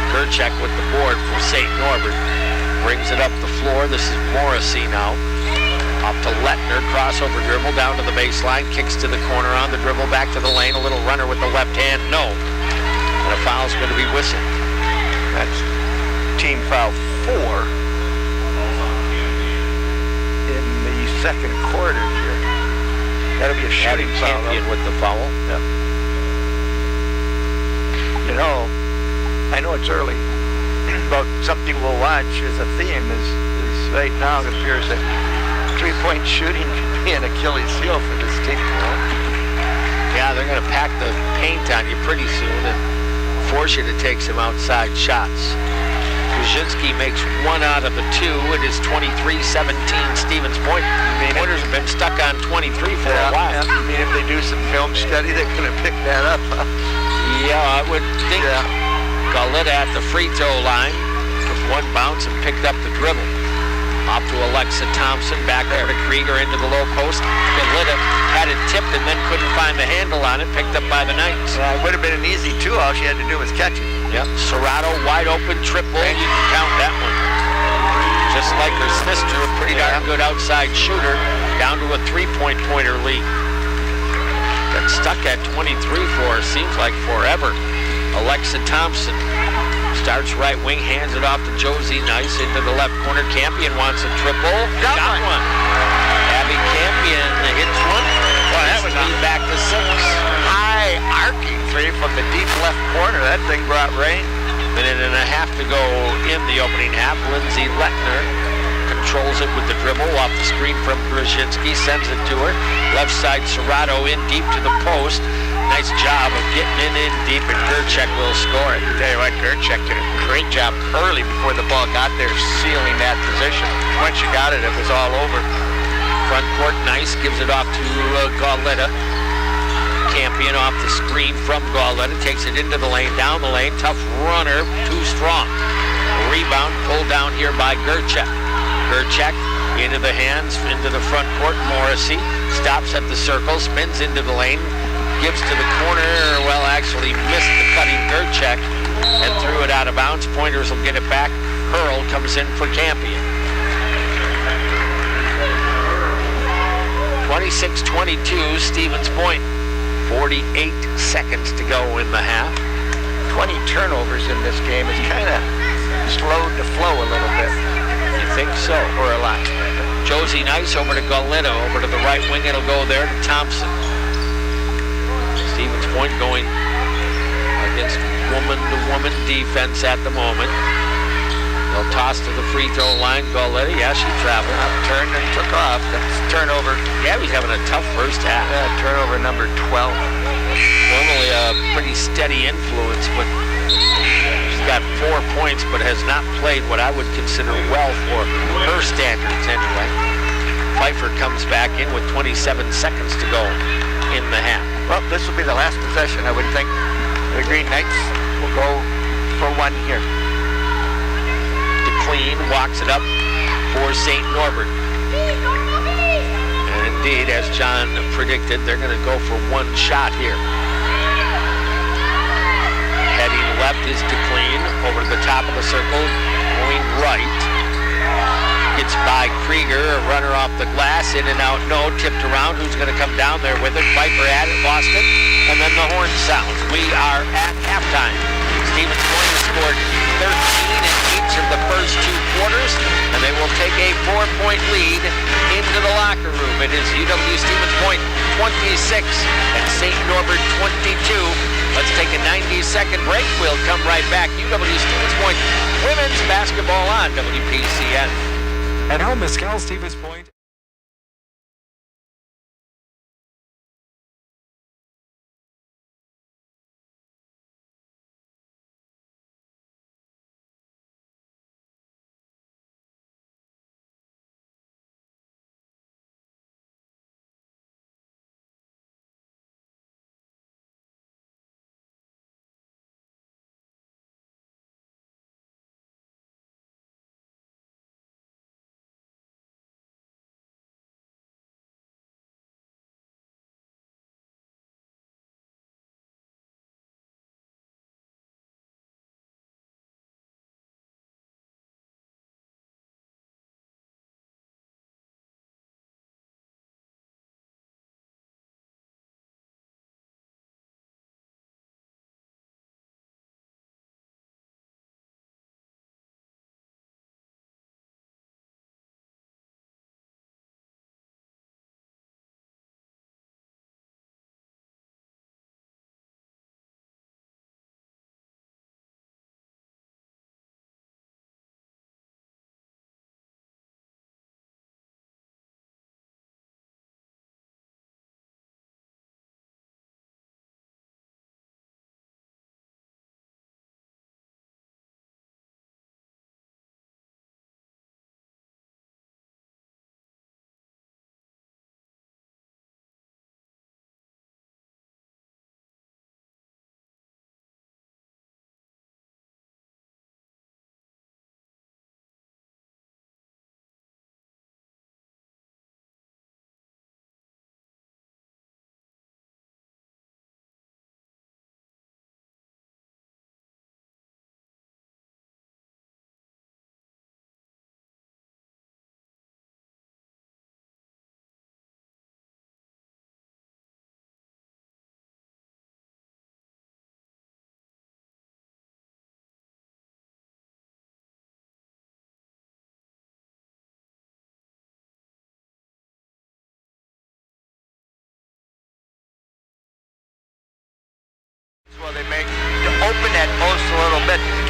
Gerchek with the board for St. Norbert. Brings it up the floor. This is Morrissey now. Up to Lettner, crossover dribble down to the baseline, kicks to the corner on the dribble, back to the lane, a little runner with the left hand, no. And a foul's going to be whistled. That's team foul 4. In the second quarter here. That'll be a shooting foul. Campion with the foul. Yeah. You know, I know it's early, but something we'll watch as a theme is right now it appears that three-point shooting could be an Achilles heel for this team. Yeah, they're going to pack the paint on you pretty soon and force you to take some outside shots. Brzezinski makes 1 out of the 2. It is 23-17 Stevens Point. Pointers have been stuck on 23 for a while. Yeah. I mean, if they do some film study, they're going to pick that up. Yeah, I would think. Galita at the free throw line with 1 bounce and picked up the dribble. Off to Alexa Thompson, back there to Krieger into the low post. Galita had it tipped and then couldn't find the handle on it, picked up by the Knights. It would have been an easy 2. All she had to do was catch it. Yep, Serrato wide open triple. You can count that one. Just like her sister, a pretty darn good outside shooter, down to a 3-pointer lead. Got stuck at 23 for seems like forever. Alexa Thompson starts right wing, hands it off to Josie Nice into the left corner. Campion wants a triple. Got one. Abby Campion hits one. Well, that was lead back to 6. High arcing 3 from the deep left corner. That thing brought rain. Minute and a half to go in the opening half. Lindsay Lettner controls it with the dribble off the screen from Brzezinski, sends it to her. Left side Serrato in deep to the post. Nice job of getting it in deep, and Gerchek will score it. Tell you what, Gerchek did a great job early before the ball got there, sealing that position. Once you got it, it was all over. Front court, Nice gives it off to Galita. Campion off the screen from Galita, takes it into the lane, down the lane. Tough runner, too strong. Rebound pulled down here by Gerchek. Gerchek into the hands, into the front court. Morrissey stops at the circle, spins into the lane. Gives to the corner, well, actually missed the cutting Gerchek and threw it out of bounds. Pointers will get it back. Hurl comes in for Campion. 26-22, Stevens Point. 48 seconds to go in the half. 20 turnovers in this game has kind of slowed the flow a little bit. You think so? Or a lot. Josie Nice over to Galita, over to the right wing. It'll go there to Thompson. Stevens Point going against woman-to-woman defense at the moment. They'll toss to the free throw line. Galita, yeah, she traveled. Turned and took off. That's turnover. Gabby's having a tough first half. Yeah, turnover number 12. Normally a pretty steady influence, but she's got 4 points, but has not played what I would consider well for her standards anyway. Pfeiffer comes back in with 27 seconds to go in the half. Well, this will be the last possession, I would think. The Green Knights will go for 1 here. DeClean walks it up for St. Norbert. And indeed, as John predicted, they're going to go for 1 shot here. Heading left is DeClean over to the top of the circle, going right. Gets by Krieger, a runner off the glass, in and out, no, tipped around. Who's going to come down there with it? Pfeiffer at it, lost it, and then the horn sounds. We are at halftime. Stevens Point has scored 13 in each of the first 2 quarters, and they will take a 4-point lead into the locker room. It is UW Stevens Point 26 and St. Norbert 22. Let's take a 90-second break. We'll come right back. UW Stevens Point women's basketball on WPCN. At home, Mescal Stevens Point.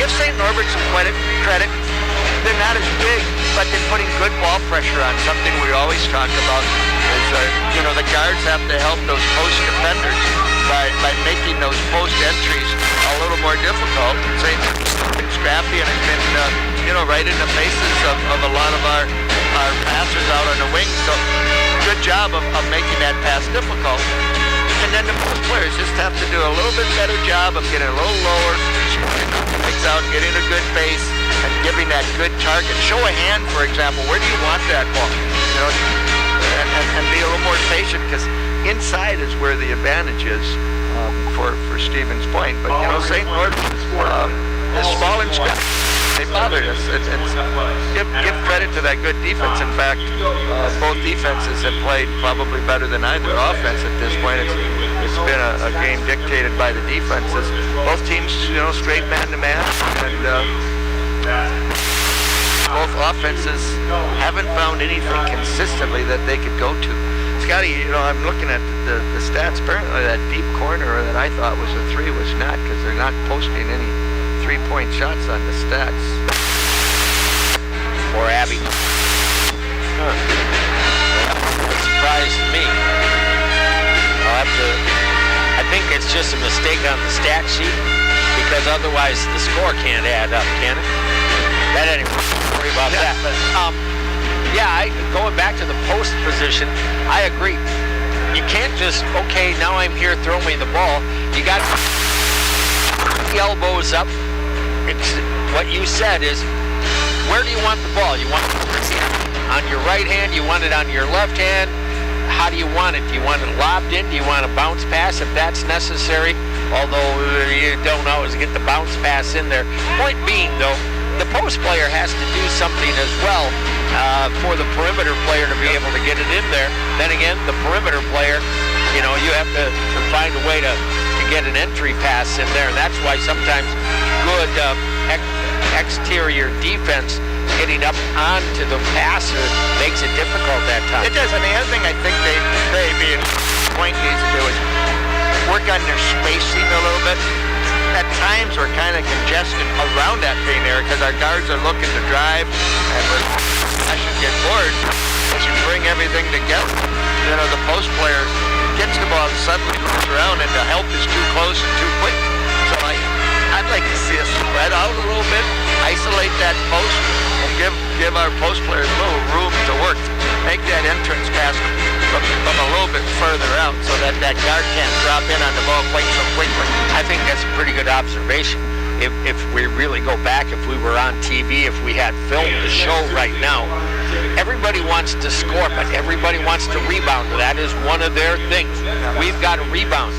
give St. Norbert some credit. They're not as big, but they're putting good ball pressure on. Something we always talk about is, the guards have to help those post defenders by making those post entries a little more difficult. St. Norbert's been scrappy and has been, right in the faces of a lot of our passers out on the wing. So good job of making that pass difficult. And then the post players just have to do a little bit better job of getting a little lower, legs out, getting a good base, and giving that good target. Show a hand, for example. Where do you want that ball? And be a little more patient, because inside is where the advantage is for Stevens Point. But St. Norbert is small and scrappy. They bothered us. Give credit to that good defense. In fact, both defenses have played probably better than either offense at this point. It's been a game dictated by the defenses. Both teams, straight man-to-man, and both offenses haven't found anything consistently that they could go to. Scotty, I'm looking at the stats. Apparently that deep corner that I thought was a three was not, because they're not posting any three-point shots on the stats. For Abby. Huh. That surprised me. I think it's just a mistake on the stat sheet, because otherwise the score can't add up, can it? That anyway, don't worry about that. But, going back to the post position, I agree. You can't just, now I'm here, throw me the ball. You got the elbows up. It's what you said is, where do you want the ball? You want it on your right hand? You want it on your left hand? How do you want it? Do you want it lobbed in? Do you want a bounce pass if that's necessary? Although you don't always get the bounce pass in there. Point being, though, the post player has to do something as well for the perimeter player to be able to get it in there. Then again, the perimeter player, you have to find a way to get an entry pass in there. And that's why sometimes good exterior defense getting up onto the passer makes it difficult that time. It does. And the other thing I think they being Point needs to do is work on their spacing a little bit. At times we're kind of congested around that paint area because our guards are looking to drive, and I should get bored as you bring everything together. The post player gets the ball and suddenly moves around, and the help is too close and too quick. So I'd like to see us spread out a little bit, isolate that post, and give our post players a little room to work. Make that entrance pass from a little bit further out so that guard can't drop in on the ball quite so quickly. I think that's a pretty good observation. If we really go back, if we were on TV, if we had filmed the show right now, everybody wants to score, but everybody wants to rebound. That is one of their things. We've got to rebound.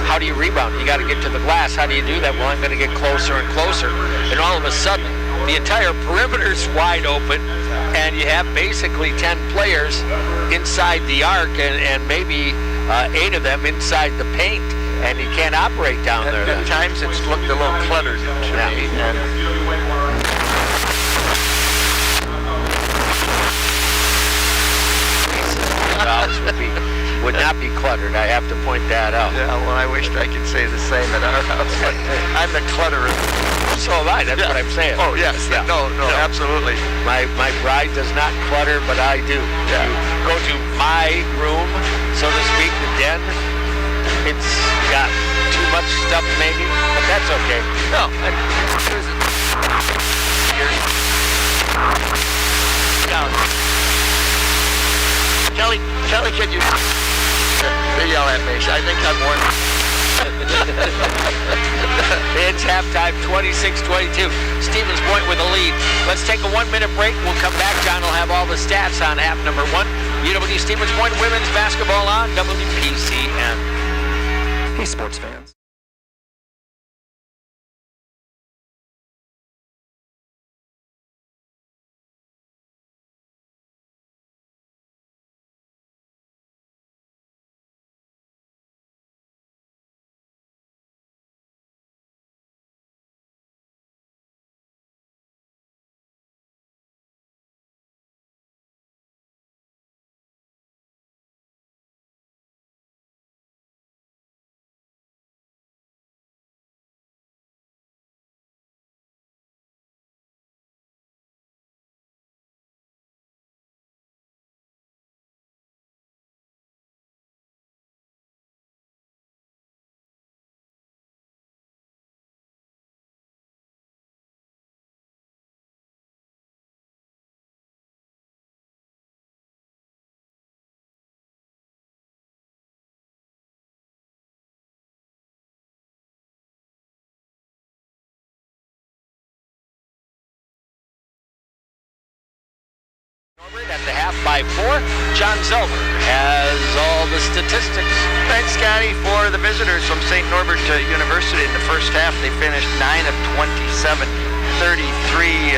How do you rebound? You got to get to the glass. How do you do that? Well, I'm going to get closer and closer. And all of a sudden, the entire perimeter's wide open, and you have basically 10 players inside the arc, and maybe 8 of them inside the paint. And you can't operate down there. At times it's looked a little cluttered to me. Would not be cluttered. I have to point that out. Yeah, well, I wished I could say the same at our house, but I'm the clutterer. So am I. That's what I'm saying. Oh, yes. Yeah. No, absolutely. My bride does not clutter, but I do. Yeah. You go to my room, so to speak, the den. It's got too much stuff maybe, but that's okay. No. Kelly, could you... They yell at me. I think I'm warned. It's halftime, 26-22. Stevens Point with a lead. Let's take a 1-minute break. We'll come back. John will have all the stats on half number 1. UW Stevens Point women's basketball on WPCN. Hey, sports fans. Norbert at the half by 4. John Zelmer has all the statistics. Thanks, Scotty. For the visitors from St. Norbert University in the first half, they finished 9 of 27, 33%.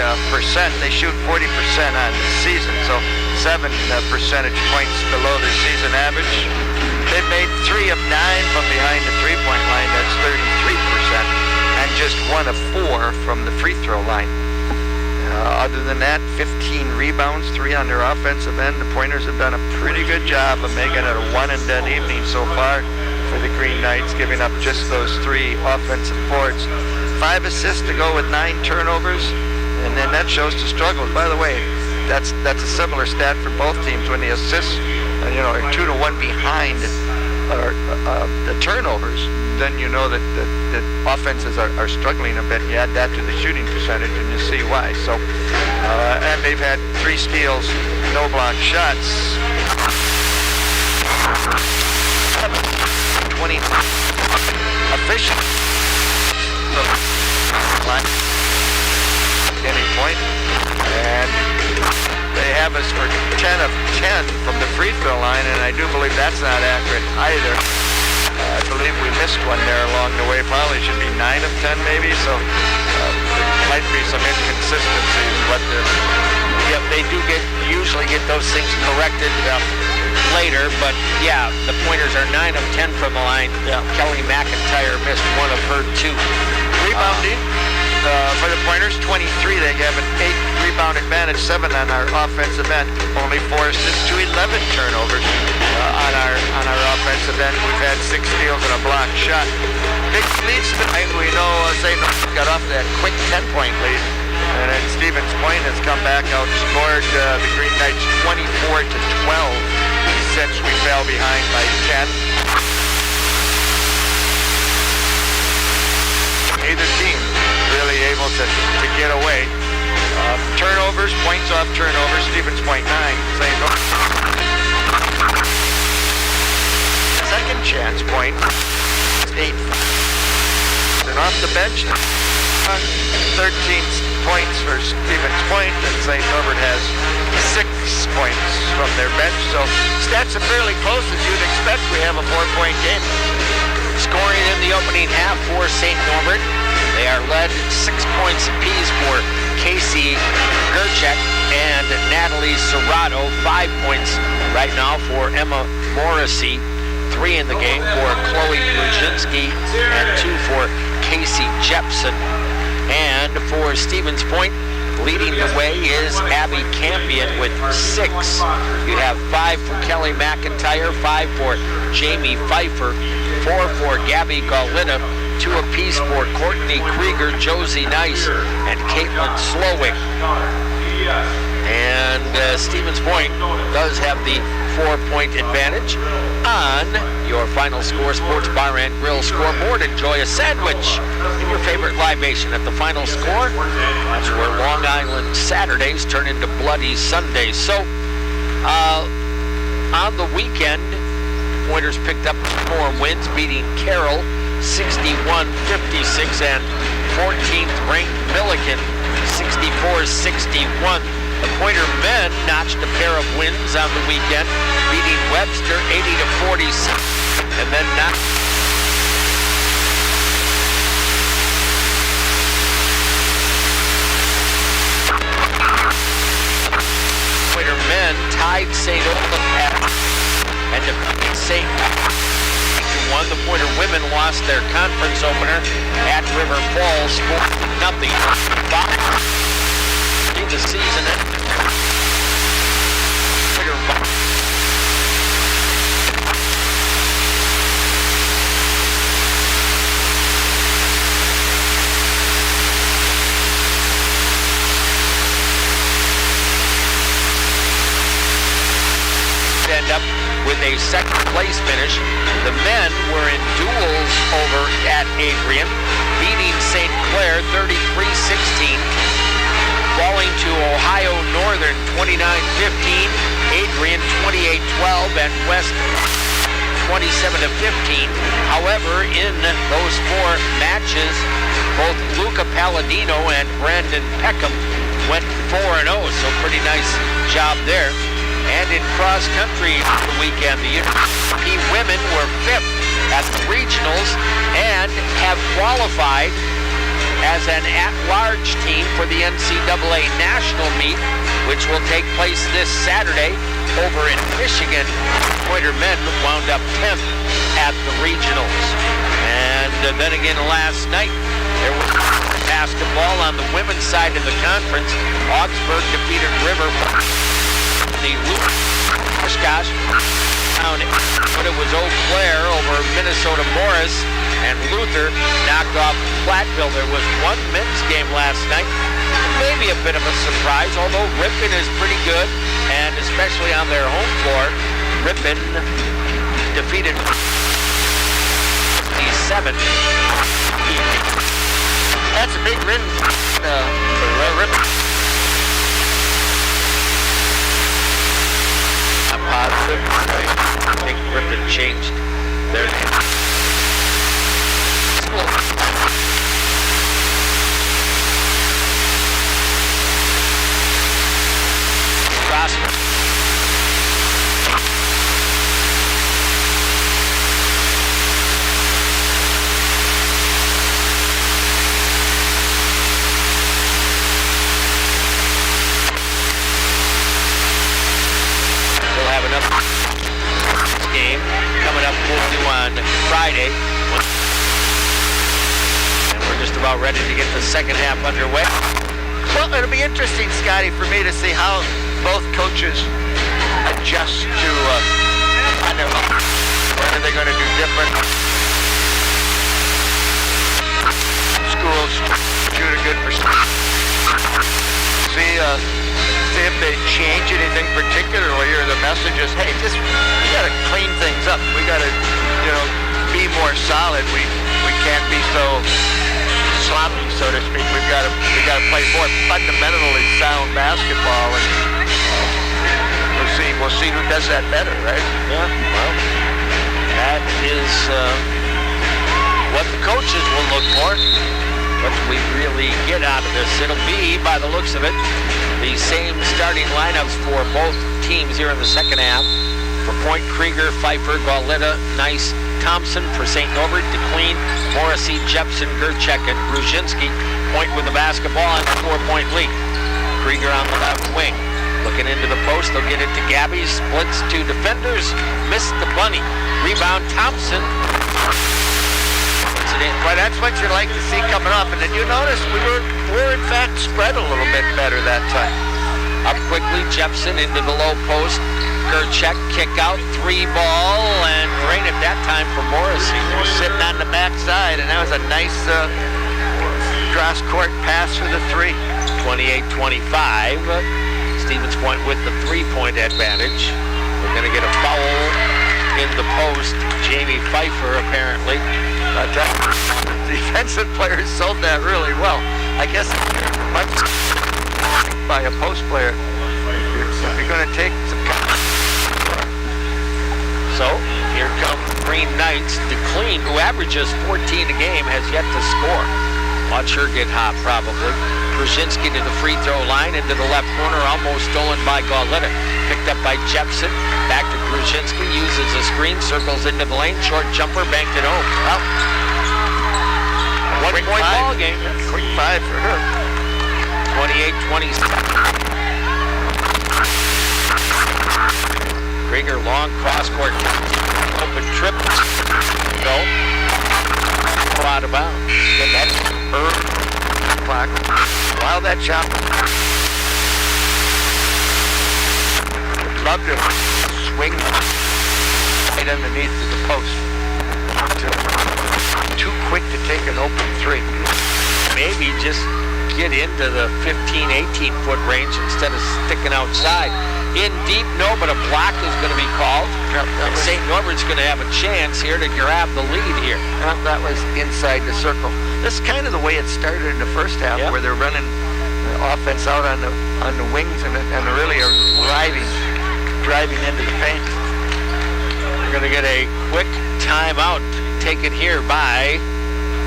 They shoot 40% on the season, so 7 percentage points below their season average. They've made 3 of 9 from behind the three-point line. That's 33%, and just 1 of 4 from the free throw line. Other than that, 15 rebounds, 3 on their offensive end. The Pointers have done a pretty good job of making it a one-and-done evening so far for the Green Knights, giving up just those 3 offensive boards. 5 assists to go with 9 turnovers, and then that shows the struggles. By the way, that's a similar stat for both teams. When the assists, are 2-1 behind the turnovers, then you know that offenses are struggling a bit. You add that to the shooting percentage, and you see why. So, and they've had 3 steals, no block shots. 20 efficient line any point, and they have us for 10 of 10 from the free throw line, and I do believe that's not accurate either. I believe we missed one there along the way. Probably should be 9 of 10 maybe, so there might be some inconsistencies. But They do usually get those things corrected later, but yeah, the Pointers are 9 of 10 from the line. Kelly McIntyre missed 1 of her 2. Rebounding for the Pointers, 23. They have an 8 rebound advantage, 7 on our offensive end. Only 4 assists to 11 turnovers on our offensive end. We've had 6 steals and a block shot. Big leads tonight. We know St. Norbert got off that quick 10-point lead. And then Stevens Point has come back, outscored the Green Knights 24-12 since we fell behind by 10. Neither team really able to get away. Turnovers, points off turnovers, Stevens Point 9, St. Norbert. Second chance point, 8. And off the bench, 13 points for Stevens Point, and St. Norbert has 6 points from their bench. So stats are fairly close, as you'd expect. We have a 4-point game. Scoring in the opening half for St. Norbert. They are led 6 points apiece for Casey Gerchek and Natalie Serrato. 5 points right now for Emma Morrissey. 3 in the game for Chloe Brzezinski and 2 for Casey Jepson. And for Stevens Point, leading the way is Abby Campion with 6. You have 5 for Kelly McIntyre, 5 for Jamie Pfeiffer, 4 for Gabby Galina, 2 apiece for Courtney Krieger, Josie Nice, and Caitlin Slowick. And Stevens Point does have the 4-point advantage on your Final Score Sports Bar and Grill scoreboard. Enjoy a sandwich in your favorite libation at the Final Score. That's where Long Island Saturdays turn into Bloody Sundays. So, on the weekend, Pointers picked up more wins, beating Carroll 61-56 and 14th-ranked Milliken 64-61. The Pointer men notched a pair of wins on the weekend, beating Webster 80-46, and then Pointer men tied St. Olaf and defeated St. 1. The Pointer women lost their conference opener at River Falls 4-0. The season end up with a second place finish. The men were in duels over at Adrian, beating St. Clair 33-16. Falling to Ohio Northern 29-15, Adrian 28-12, and West 27-15. However, in those 4 matches, both Luca Palladino and Brandon Peckham went 4-0, so pretty nice job there. And in cross country the weekend, the UWSP women were 5th at the regionals and have qualified as an at-large team for the NCAA national meet, which will take place this Saturday over in Michigan. Pointer men wound up 10th at the regionals. And then again last night, there was basketball on the women's side of the conference. Augsburg defeated River. The Oshkosh down, but it was Eau Claire over Minnesota Morris, and Luther knocked off Platteville. There was one men's game last night, maybe a bit of a surprise, although Ripon is pretty good, and especially on their home floor, Ripon defeated 57. That's a big win for Ripon. I'm positive. I think Ripon changed their name. Prosper. We'll have another game coming up. We'll do on Friday. And we're just about ready to get the second half underway. Well, it'll be interesting, Scotty, for me to see how both coaches adjust to, I don't know, what are they going to do different? Schools do it good for see if they change anything particularly, or the message is, hey, just we got to clean things up. We got to, be more solid. We can't be so sloppy, so to speak. We got to play more fundamentally sound basketball, and we'll see who does that better, right? Yeah, well, that is what the coaches will look for. What we really get out of this. It'll be, by the looks of it, the same starting lineups for both teams here in the second half. For Point, Krieger, Pfeiffer, Gauletta, Nice, Thompson. For St. Norbert, DeClean, Morrissey, Jepson, Gerchek, and Brzezinski. Point with the basketball and a 4-point lead. Krieger on the left wing. Looking into the post, they'll get it to Gabby. Splits two defenders. Missed the bunny. Rebound, Thompson. Well, that's what you like to see coming up. And did you notice we were in fact spread a little bit better that time? Up quickly, Jepson into the low post. Gerchek kick out, 3-ball, and rain at that time for Morrissey. They're sitting on the backside, and that was a nice cross-court pass for the 3. 28-25. Stevens Point with the 3-point advantage. We're going to get a foul in the post. Jamie Pfeiffer, apparently. Defensive players sold that really well. I guess by a post player, if you're going to take some. So here come Green Knights. DeClean, who averages 14 a game, has yet to score. Watch her get hot, probably. Brzezinski to the free throw line, into the left corner, almost stolen by Gauletta. Picked up by Jepson. Back to Brzezinski, uses a screen, circles into the lane, short jumper, banked it home. Well, 1-point ball game. Quick 5 for her. 28-26. Krieger, long cross-court, open trip. Go. Out of bounds. Get that Clock. While that shot. Love to swing right underneath the post. Too quick to take an open 3. Maybe just get into the 15-18 foot range instead of sticking outside. In deep, no, but a block is going to be called. And St. Norbert's going to have a chance here to grab the lead here. That was inside the circle. This is kind of the way it started in the first half, where they're running offense out on the wings and really are driving into the paint. We're going to get a quick timeout taken here by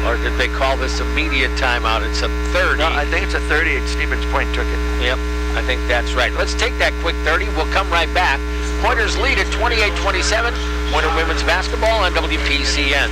Or did they call this immediate timeout? It's a 30. No, I think it's a 30. Stevens Point took it. Yep, I think that's right. Let's take that quick 30. We'll come right back. Pointers lead at 28-27. Pointer women's basketball on WPCN.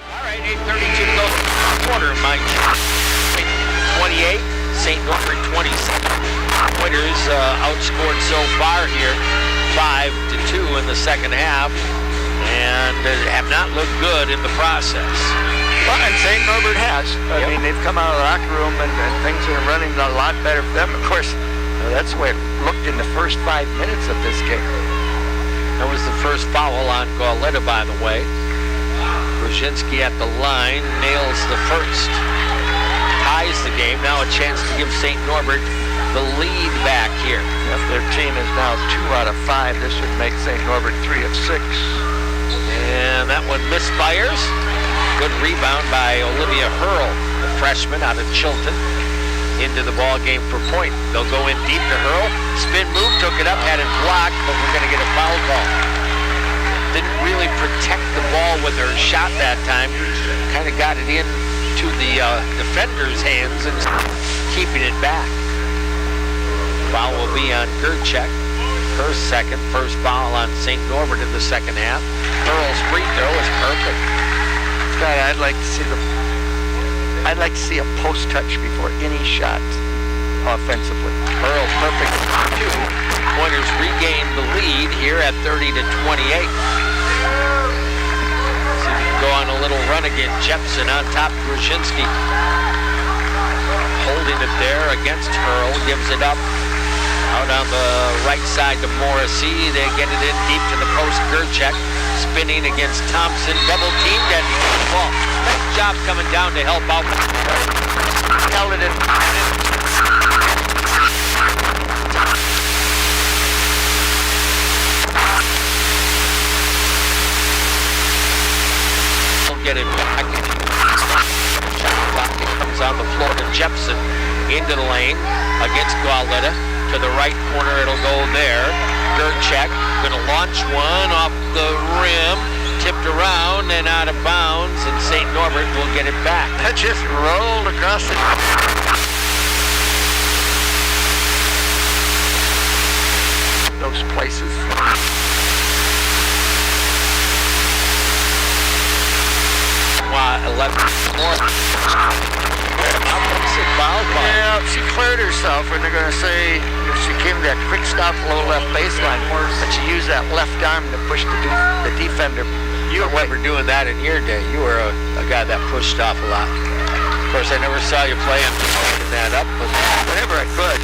All right, 8:32 to go. Quarter, Mike. 28, St. Norbert 27. Pointers outscored so far here, 5-2 in the second half, and have not looked good in the process. Well, and St. Norbert has. I mean, they've come out of the locker room and things are running a lot better for them. Of course, that's the way it looked in the first 5 minutes of this game. That was the first foul on Gauletta, by the way. Brzezinski at the line, nails the first. Ties the game. Now a chance to give St. Norbert the lead back here. If their team is now 2 out of 5, this would make St. Norbert 3 of 6. And that one misfires. Good rebound by Olivia Hurl, the freshman out of Chilton, into the ball game for point. They'll go in deep to Hurl. Spin move, took it up, had it blocked, but we're going to get a foul call. Didn't really protect the ball with her shot that time. Kind of got it into the defender's hands and keeping it back. Foul will be on Gerchek. Her second, first foul on St. Norbert in the second half. Hurl's free throw is perfect. God, I'd like to see a post touch before any shot offensively. Hurl perfect. 2. Pointers regain the lead here at 30-28. See if we can go on a little run again. Jepson on top of Brzezinski. Holding it there against Hurl. Gives it up. Out on the right side to Morrissey. They get it in deep to the post. Gerchek spinning against Thompson. Double teamed and ball. Nice job coming down to help out. Held it in. Get it back. It comes on the floor to Jepson into the lane against Gauletta. To the right corner, it'll go there. Gerchek gonna launch one off the rim, tipped around and out of bounds, and St. Norbert will get it back. That just rolled across the... those places. 11 more. Yeah, she cleared herself, and they're going to say she came to that quick stop low left baseline, but she used that left arm to push the defender. You remember doing that in your day. You were a guy that pushed off a lot. Of course, I never saw you playing that up, but whenever I could.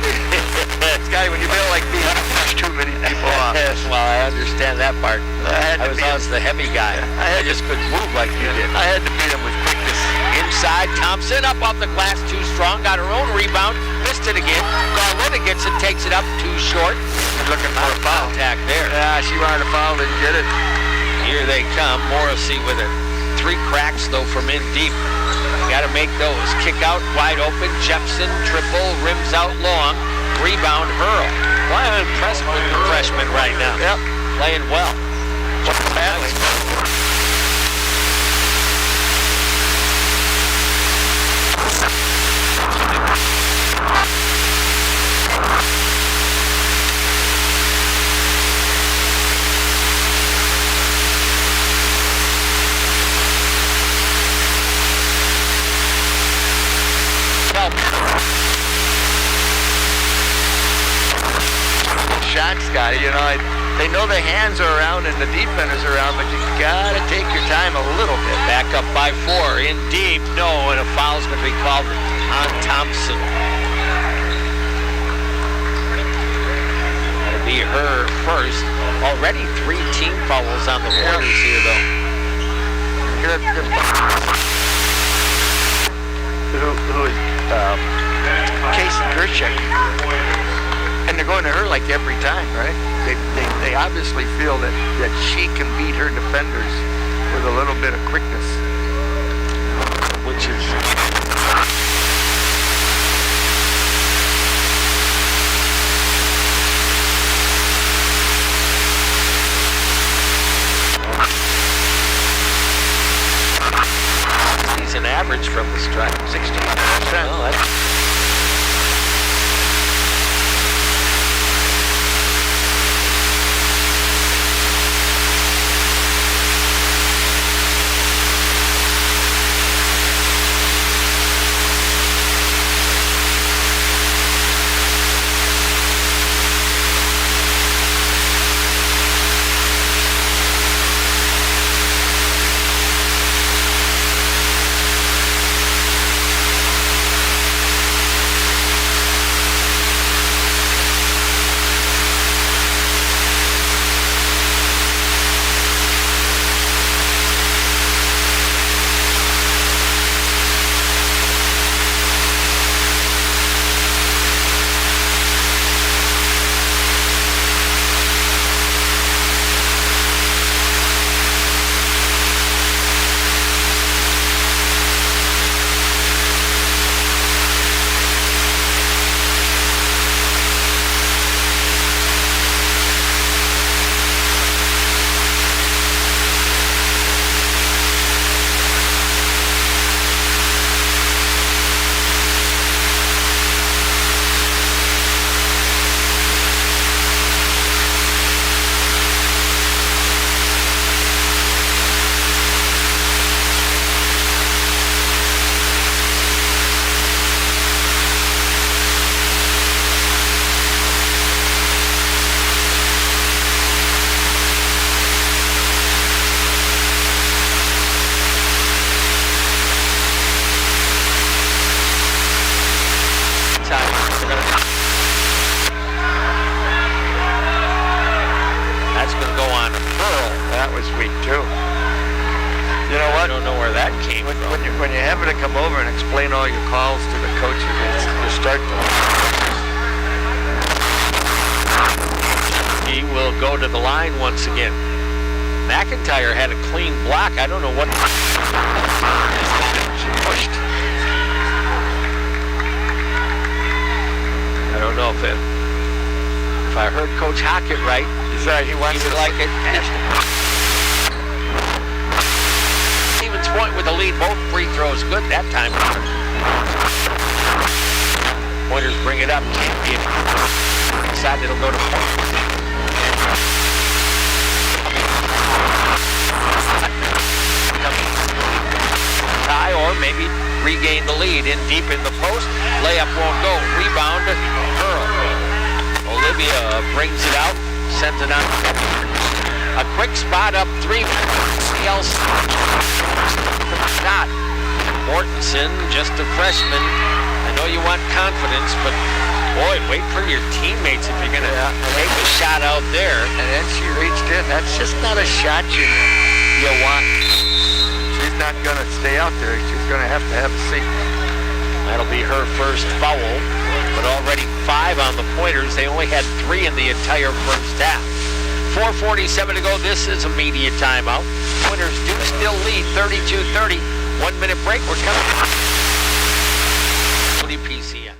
Scotty, when you build like me, you push too many people off. Well, I understand that part. I was always the heavy guy. I just couldn't move like you did. I had to beat him with quickness. Inside, Thompson up off the glass, too strong. Got her own rebound, missed it again. Gauletta gets it, takes it up, too short. Looking for a foul. Contact there. Yeah, she wanted a foul, didn't get it. Here they come. Morrissey with it. 3 cracks, though, from in deep. Got to make those. Kick out, wide open. Jepson, triple, rims out long. Rebound, Hurl. Well, I'm impressed with the freshman right now. Yep. Playing well. Badly. Shot, Scotty, you know, they know the hands are around and the defenders are around, but you gotta take your time a little bit. Back up by 4, in deep, no, and a foul's gonna be called on Thompson. first. Already 3 team fouls on the Pointers here, though. Good. Who is Casey Gershek, and they're going to her like every time, right? They obviously feel that she can beat her defenders with a little bit of quickness, which is An average from the strike, 16%. Well, that's that's going to go on a pearl. that was weak too. You know what? I don't know where that came from. When you have to come over and explain all your calls to the coaches, you start to. He will go to the line once again. McIntyre had a clean block. I don't know what. She pushed. I don't know if I heard Coach Hockett right. He wants He would like it. Stevens Point with the lead. Both free throws good that time. Pointers bring it up. Can't be inside. It'll go to point. Tie or maybe regain the lead in deep in the post. Layup won't go. Rebound. Pearl. Olivia brings it out. Sends it out. A quick spot up 3. Else not. Mortensen, just a freshman. I know you want confidence, but boy, wait for your teammates if you're going to take a shot out there. And then she reached in. That's just not a shot you want. She's not going to stay out there. She's going to have a seat. That'll be her first foul, but already 5 on the Pointers. They only had 3 in the entire first half. 4:47 to go. This is a media timeout. Pointers do still lead 32-30. 1 minute break. We're coming. WPCN.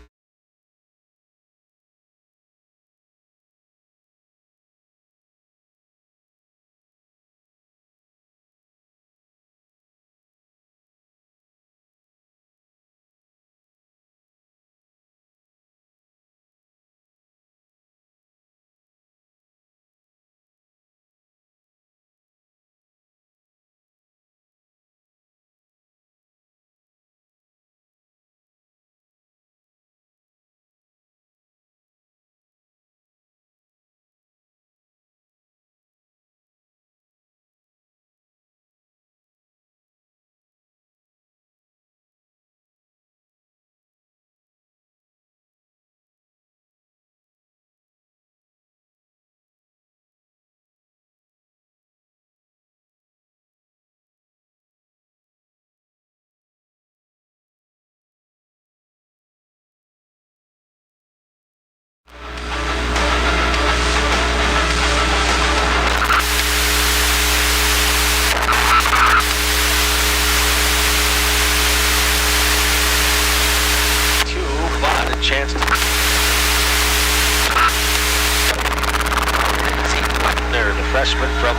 freshman from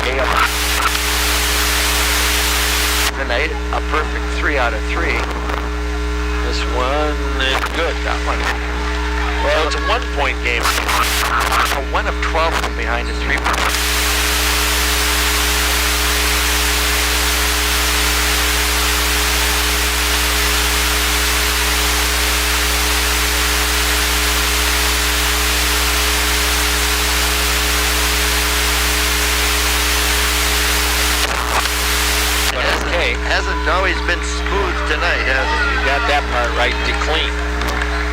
Yale. Tonight, a perfect 3 out of 3. This one is good. That one. Well, it's a 1-point game. A 1 of 12 from behind a 3. Hasn't always been smooth tonight, has it? You got that part right. DeClean.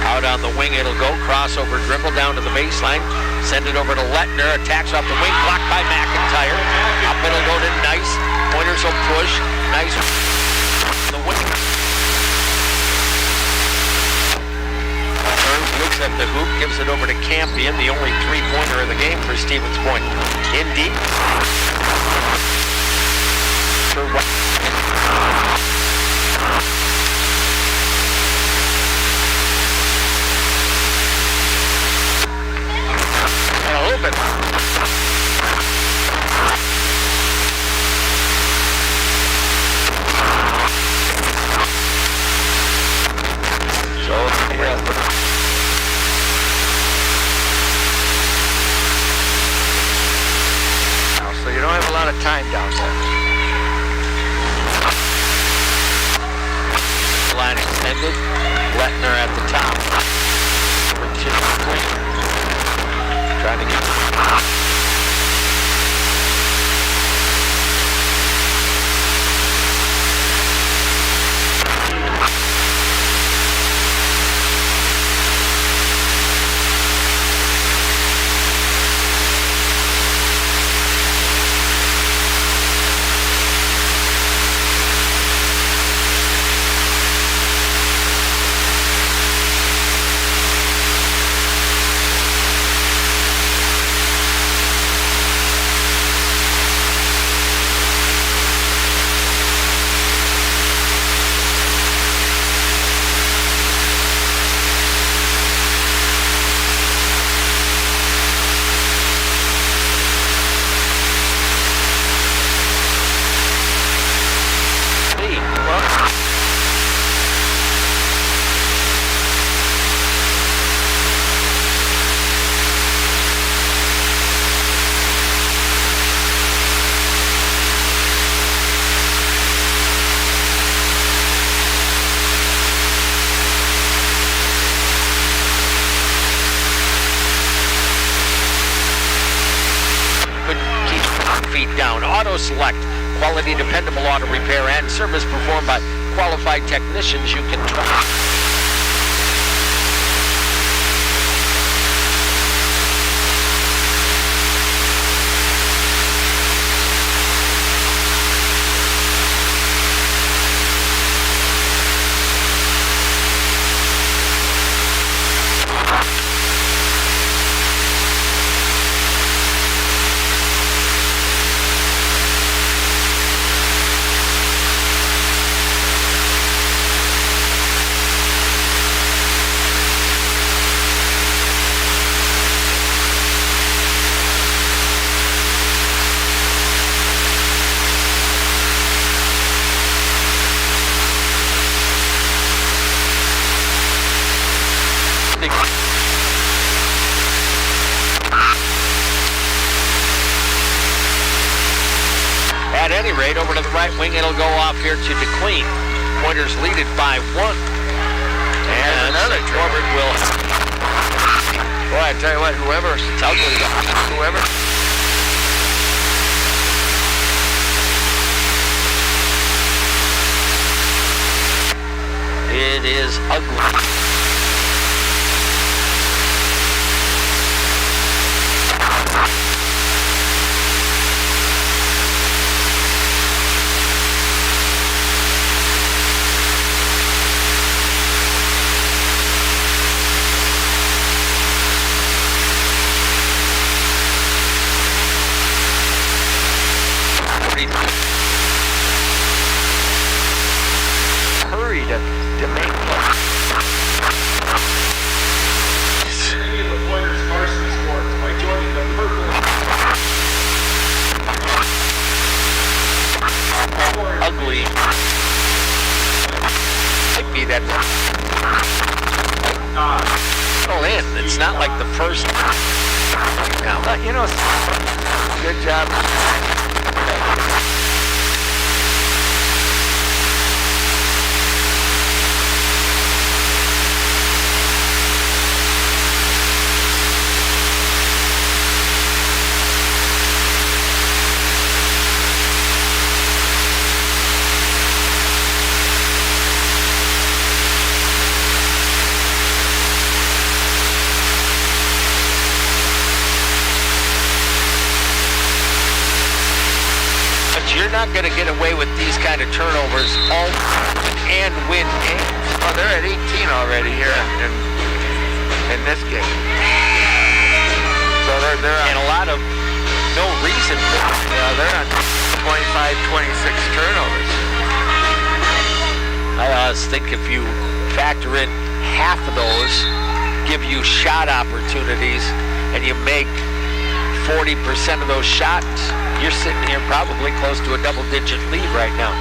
Out on the wing, it'll go. Crossover dribble down to the baseline. Send it over to Lettner. Attacks off the wing. Blocked by McIntyre. Up it'll go to Nice. Pointers will push. Nice. The wing. Burns looks at the hoop. Gives it over to Campion. The only 3-pointer of the game for Stevens Point. In deep. For what? And a little bit. So, So you don't have a lot of time down there. Line extended. Lettner at the top. Trying to get. Down. Auto Select, quality, dependable auto repair and service performed by qualified technicians you can trust. At any rate, over to the right wing, it'll go off here to DeClean. Pointers lead it by 1. And another Norbert will. Boy, I tell you what, it's ugly. Whoever. It is ugly. Hurry to make It's not like the first. Now, You know, good job. You're not going to get away with these kind of turnovers all and win games. Oh, they're at 18 already here in this game. So they're And a lot of no reason for it. yeah, they're on 25, 26 turnovers. I always think if you factor in half of those, give you shot opportunities, and you make 40% of those shots, you're sitting here probably close to a double-digit lead right now.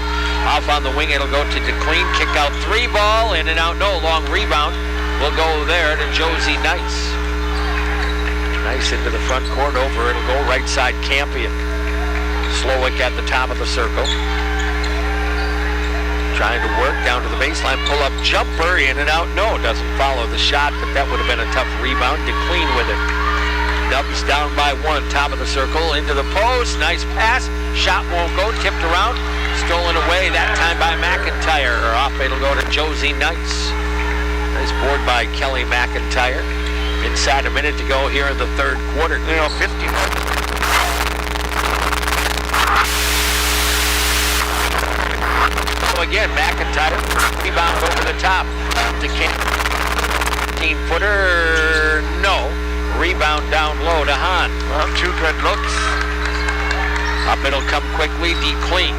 Off on the wing, it'll go to DeClean. Kick out 3 ball, in and out, no, long rebound. Will go there to Josie Nice. Nice into the front court over. It'll go right side Campion. Slowick at the top of the circle. Trying to work down to the baseline. Pull-up jumper, in and out, no. Doesn't follow the shot, but that would have been a tough rebound. DeClean with it. Dubs down by 1, top of the circle, into the post, nice pass, shot won't go, tipped around, stolen away, that time by McIntyre. Off it'll go to Josie Nice. Nice board by Kelly McIntyre. Inside a minute to go here in the third quarter. You know, 50. So again, McIntyre, rebound over the top to Camp. 15-footer, no. Rebound down low to Hahn. Well, 2 good looks. Up it'll come quickly, DeClean.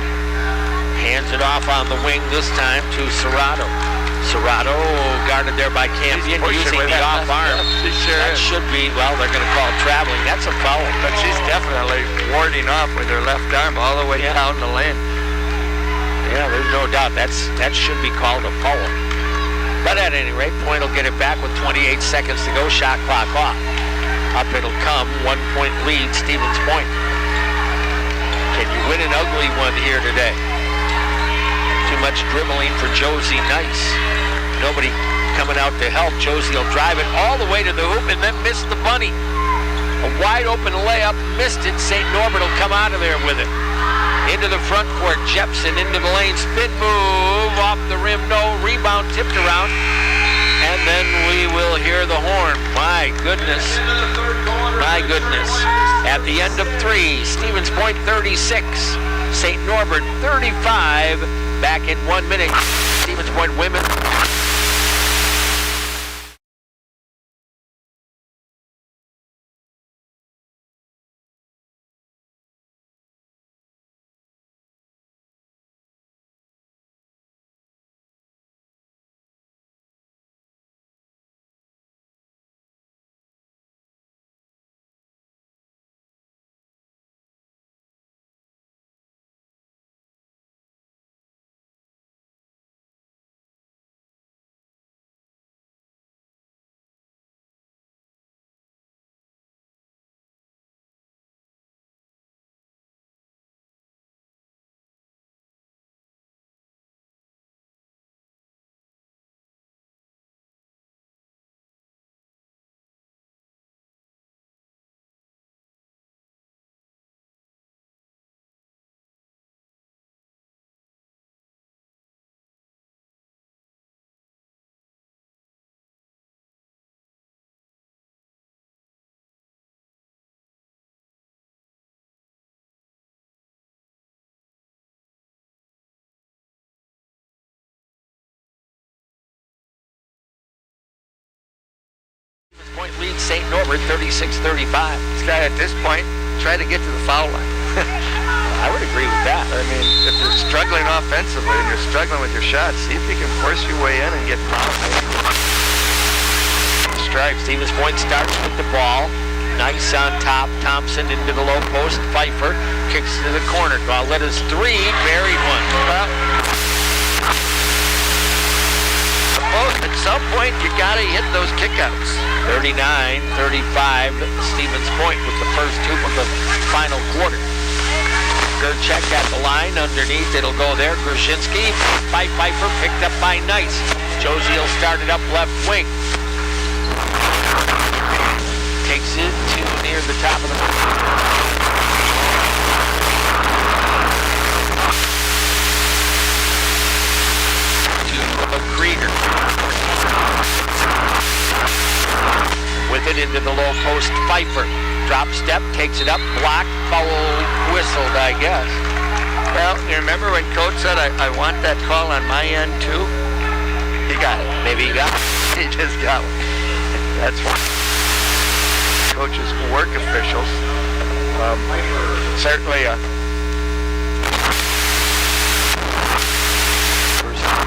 Hands it off on the wing this time to Serrato. Serrato guarded there by Campion, using the off arm. That should be, well, they're going to call it traveling. That's a foul. But she's definitely warding off with her left arm all the way down the lane. Yeah, there's no doubt. That should be called a foul. But at any rate, Point will get it back with 28 seconds to go. Shot clock off. Up it'll come. 1-point lead, Stevens Point. Can you win an ugly one here today? Too much dribbling for Josie Nice. Nobody coming out to help. Josie will drive it all the way to the hoop and then miss the bunny. A wide open layup, missed it. St. Norbert will come out of there with it. Into the front court, Jepson into the lane, spin move, off the rim, no, rebound tipped around. And then we will hear the horn. My goodness. My goodness. At the end of 3, Stevens Point 36, St. Norbert 35. Back in 1 minute. Stevens Point women. Point lead St. Norbert 36-35. This guy at this point try to get to the foul line. I would agree with that. I mean, if you're struggling offensively and you're struggling with your shots, see if you can force your way in and get fouled. Stripe. Stevens Point starts with the ball. Nice on top. Thompson into the low post. Pfeiffer kicks to the corner. Gauletta's 3, buried one. both. At some point, you got to hit those kickouts. 39-35, Stevens Point with the first hoop of the final quarter. Gerchek at the line. Underneath, it'll go there. Grushinski by Pfeiffer, picked up by Nice. Josie will start it up left wing. Takes it to near the top of the... to Krieger. With it into the low post, Pfeiffer. Drop step, takes it up, blocked, foul whistled, I guess. Well, you remember when Coach said, I want that call on my end too? He got it. Maybe he got it. He just got one. That's what coaches work officials. Certainly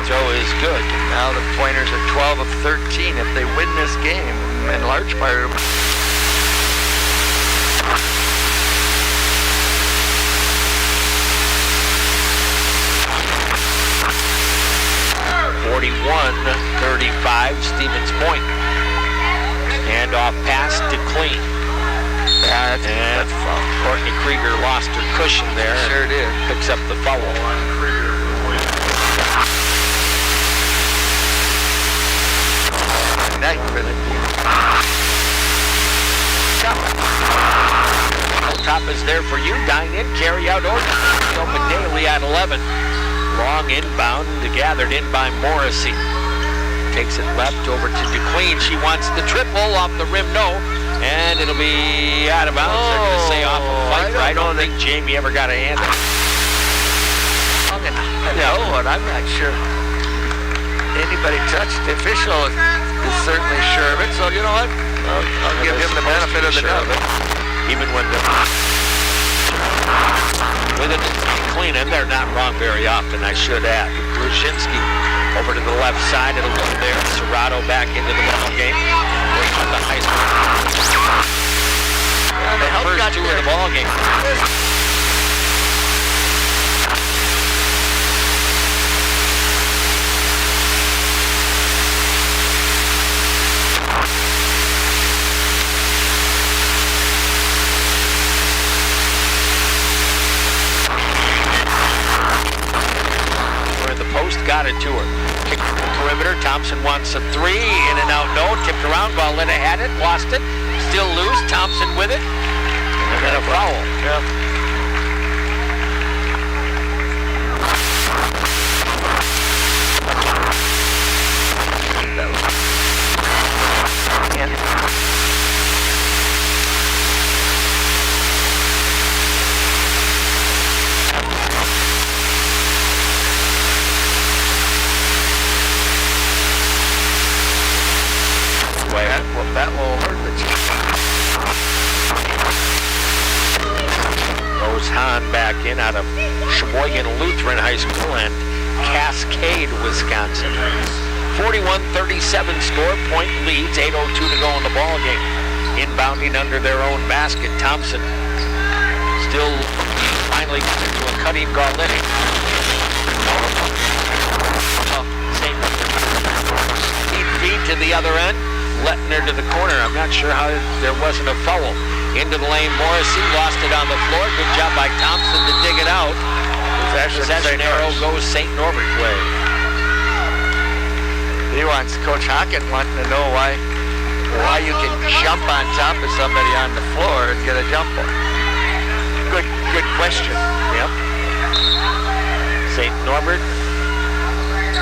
Joe is good. now the Pointers are 12 of 13 if they win this game. In large part, 41-35, Stevens Point. Hand off pass to Clean. yeah, that's foul. Courtney Krieger lost her cushion there. Sure did. Picks up the foul. 9 for the team. Top is there for you. Dine in, carry out order. Open daily at 11. Long inbound, gathered in by Morrissey. Takes it left over to DeQueen. She wants the triple off the rim, no. And it'll be out of bounds. They're going to say off a Pfeiffer. I don't think Jamie ever got a hand. No, and I'm not sure anybody touched. The official is certainly sure of it. So you know what? I'll give him the benefit of the doubt. Even when they're with it clean, and they're not wrong very often, I should add. Grushinski over to the left side. It'll go there. Serrato back into the ball game. The high school. The first two of the ball game. Got it to her. Kick from the perimeter. Thompson wants a three. In and out, no. Tipped around. Valletta had it. Lost it. Still loose. Thompson with it. And then a foul. Yeah. That will hurt the team. Rose Hahn back in out of Sheboygan Lutheran High School and Cascade, Wisconsin. 41-37 score. Point leads. 8:02 to go in the ball game. Inbounding under their own basket. Thompson still finally gets into a cutting Garletti. Feet to the other end. Lettner to the corner. I'm not sure how there wasn't a foul. Into the lane, Morrissey lost it on the floor. Good job by Thompson to dig it out. Possession arrow goes St. Norbert way. He wants Coach Hockett wanting to know why you can jump on top of somebody on the floor and get a jump ball. Good question. Yep. St. Norbert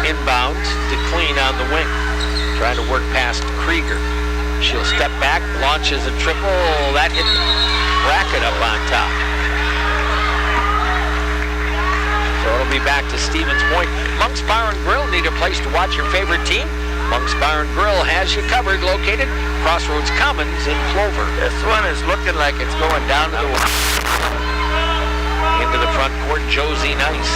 inbounds to Clean on the wing. Trying to work past Krieger. She'll step back, launches a triple. That hit the bracket up on top. So it'll be back to Stevens Point. Monk's Bar and Grill. Need a place to watch your favorite team? Monk's Bar and Grill has you covered. Located Crossroads Commons in Clover. This one is looking like it's going down to the into the front court. Josie Nice.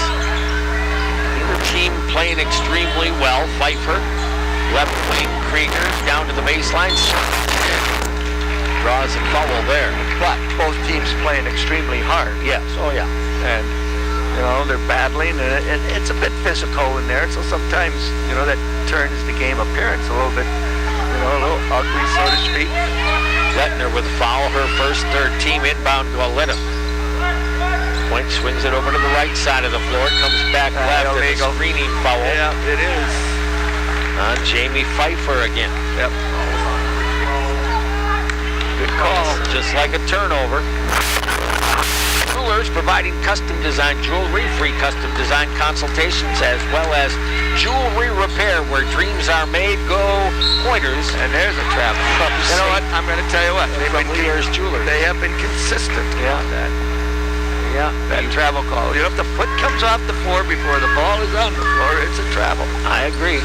Either team playing extremely well. Pfeiffer. Left wing, Krieger down to the baseline. Draws a foul there. But both teams playing extremely hard. Yes, oh yeah. And, they're battling, and it's a bit physical in there. So sometimes, that turns the game appearance a little bit, a little ugly, so to speak. Lettner with a foul, her first, third team inbound Goleta. Point swings it over to the right side of the floor, comes back left, and a screening foul. Yeah, it is. On Jamie Pfeiffer again. Yep. Good call. Just like a turnover. Jewelers providing custom design jewelry, free custom design consultations, as well as jewelry repair where dreams are made. Go Pointers. And there's a trap. You know what? I'm going to tell you what. They have been consistent. Yeah. That travel call. If the foot comes off the floor before the ball is on the floor, it's a travel. I agree.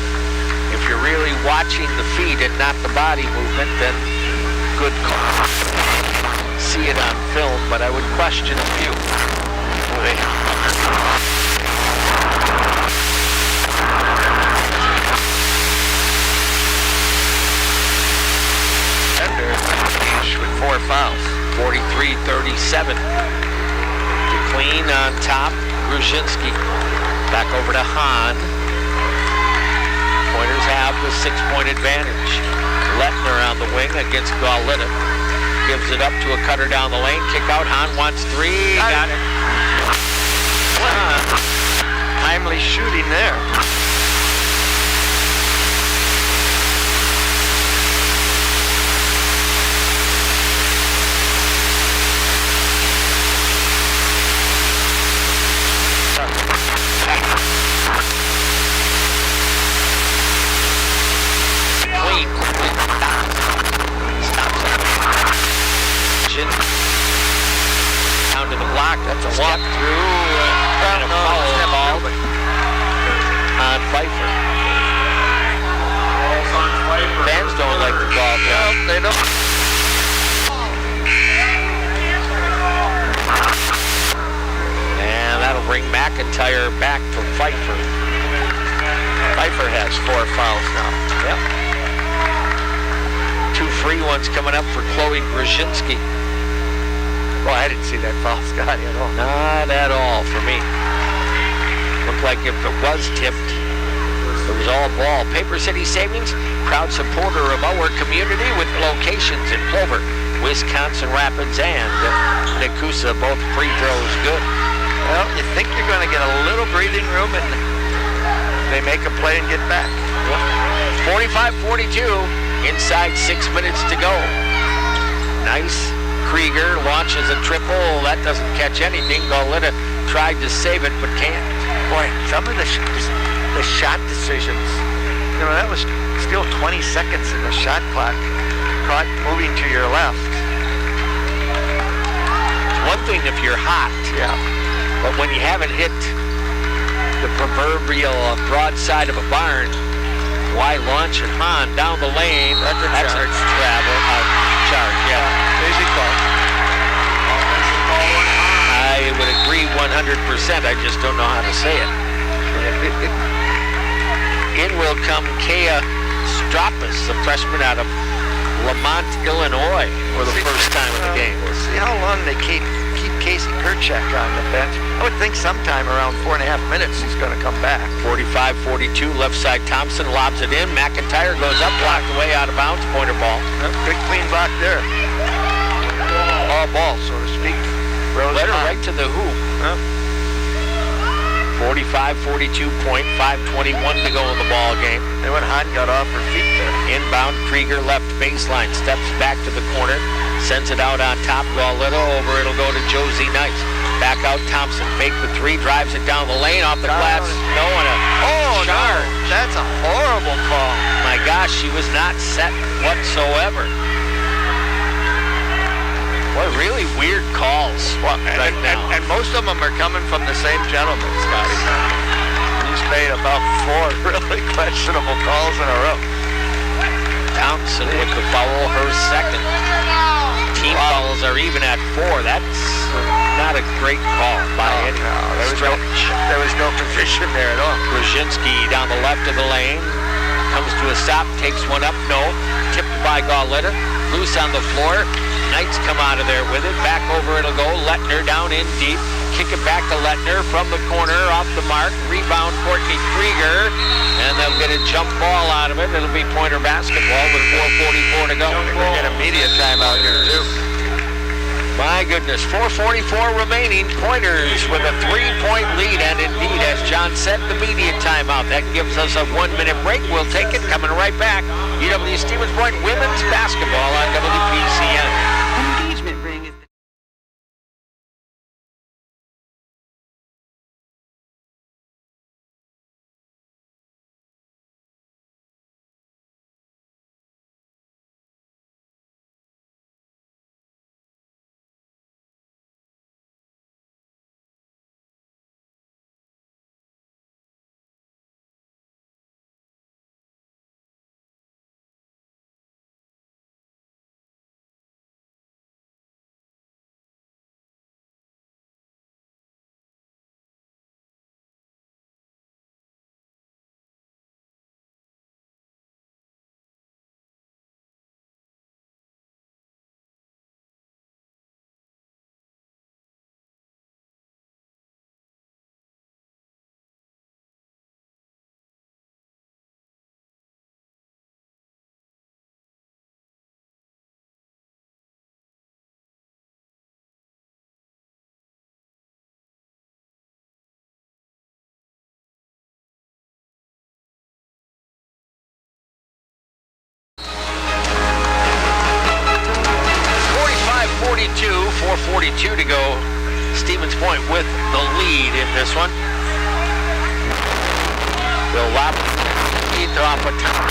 If you're really watching the feet and not the body movement, then good call. See it on film, but I would question a few. Ender with 4 fouls. 43-37. Clean on top. Grushinski. Back over to Hahn. Pointers have the 6-point advantage. Lettner on the wing against Goleta. Gives it up to a cutter down the lane. Kick out. Hahn wants 3. Got it. Timely shooting there. Clean. Down to the block. That's a walk through. And a foul ball on Pfeiffer. Fans don't like the ball. No, they don't. And that'll bring McIntyre back to Pfeiffer. Pfeiffer has 4 fouls now. Yep. 2 free ones coming up for Chloe Grushinski. Well, I didn't see that foul, Scotty, at all. Not at all for me. Looked like if it was tipped, it was all ball. Paper City Savings, proud supporter of our community with locations in Plover, Wisconsin Rapids, and Nakusa. Both free throws good. Well, you think you're going to get a little breathing room, and they make a play and get back. 45-42, inside 6 minutes to go. Nice. Krieger launches a triple. That doesn't catch anything. Goleta tried to save it, but can't. Boy, some of the shot decisions, that was still 20 seconds in the shot clock. Caught moving to your left. It's one thing if you're hot. Yeah. But when you haven't hit the proverbial broadside of a barn, why launch it? Hahn down the lane. That's a travel. Charge, yeah. Easy call. I would agree 100%. I just don't know how to say it. In will come Kea Strapas, the freshman out of Lamont, Illinois, for the first time in the game. We'll see how long they keep Casey Kerchak on the bench. I would think sometime around 4.5 minutes he's going to come back. 45-42, left side Thompson lobs it in. McIntyre goes up, blocked away, out of bounds, pointer ball. Good clean block there. All ball, so to speak. Letter right to the hoop. 45-42 point, 5:21 to go in the ball game. And when Hahn got off her feet there. Inbound, Krieger left baseline, steps back to the corner, sends it out on top, Goleta over, it'll go to Josie Nice. Back out Thompson, fake the 3, drives it down the lane, off the glass, no, and a charge. No, that's a horrible call. My gosh, she was not set whatsoever. Boy, really weird calls right now. And most of them are coming from the same gentleman, Scotty. He's made about 4 really questionable calls in a row. Thompson with the foul, her second. Team fouls are even at 4. That's not a great call by any stretch. There was no position there at all. Grushinski down the left of the lane. Comes to a stop, takes one up, no. Tipped by Goleta. Loose on the floor. Knights come out of there with it. Back over it'll go. Lettner down in deep. kick it back to Lettner from the corner, off the mark. Rebound, Courtney Krieger. And they'll get a jump ball out of it. It'll be Pointer basketball with 4:44 to go. We'll get a media timeout here, too. My goodness, 4:44 remaining. Pointers with a 3-point lead. And indeed, as John said, the media timeout. That gives us a 1-minute break. We'll take it. Coming right back. UW Stevens Point women's basketball on WPCN. Engagement ring is the .442 to go. Stevens Point with the lead in this one. Will lap it off a top.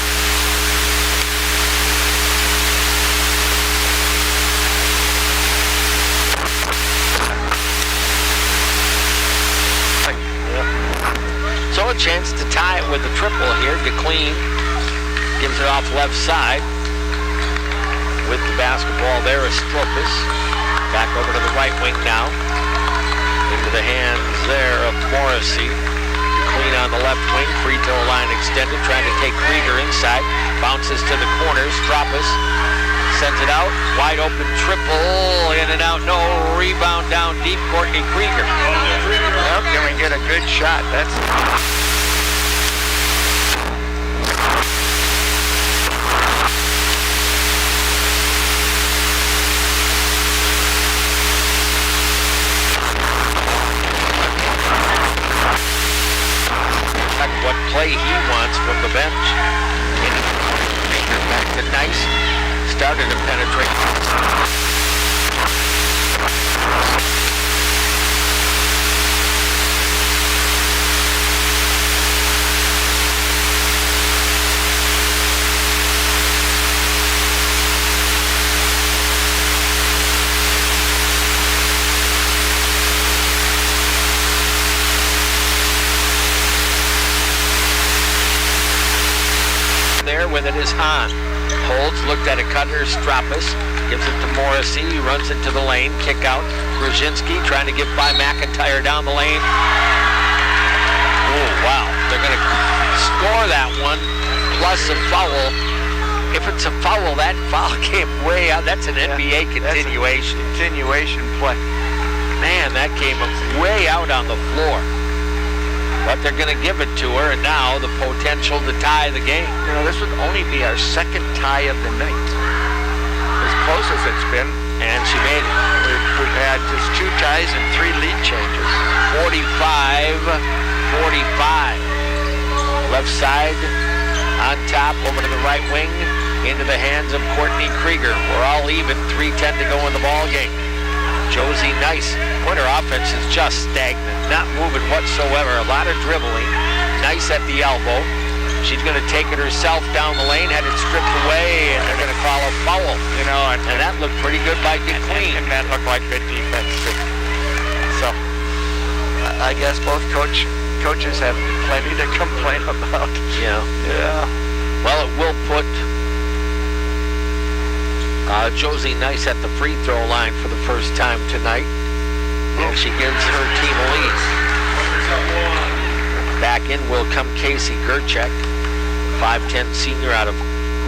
So a chance to tie it with a triple here. DeClean gives it off left side. With the basketball there is Stropus. Back over to the right wing now. Into the hands there of Morrissey. Clean on the left wing. Free throw line extended. Trying to take Krieger inside. Bounces to the corner. Stropus sends it out. Wide open triple. In and out. No. Rebound down deep. Courtney Krieger. Well, can we get a good shot? That's... what play he wants from the bench. Back to Nice. Started to penetrate. There with it is Hahn. Holds, looked at it, cutter, Stropus. Gives it to Morrissey, he runs into the lane, kick out. Brzezinski trying to get by McIntyre down the lane. Oh, wow. They're going to score that one, plus a foul. If it's a foul, that foul came way out. That's an NBA continuation. Continuation play. Man, that came way out on the floor. But they're going to give it to her, and now the potential to tie the game. You know, this would only be our second tie of the night. As close as it's been. And she made it. We've had just 2 ties and 3 lead changes. 45-45. Left side, on top, over to the right wing, into the hands of Courtney Krieger. We're all even, 3:10 to go in the ball game. Josie Nice. Pointer offense is just stagnant, not moving whatsoever. A lot of dribbling. Nice at the elbow. She's going to take it herself down the lane, had it stripped away, and they're going to call a foul. You know, and that looked pretty good by DeClean. And that looked like good defense, too. So, I guess both coaches have plenty to complain about. Yeah. Well, it will put Josie Nice at the free throw line for the first time tonight. And she gives her team a lead. Back in will come Casey Gerchek, 5'10" senior out of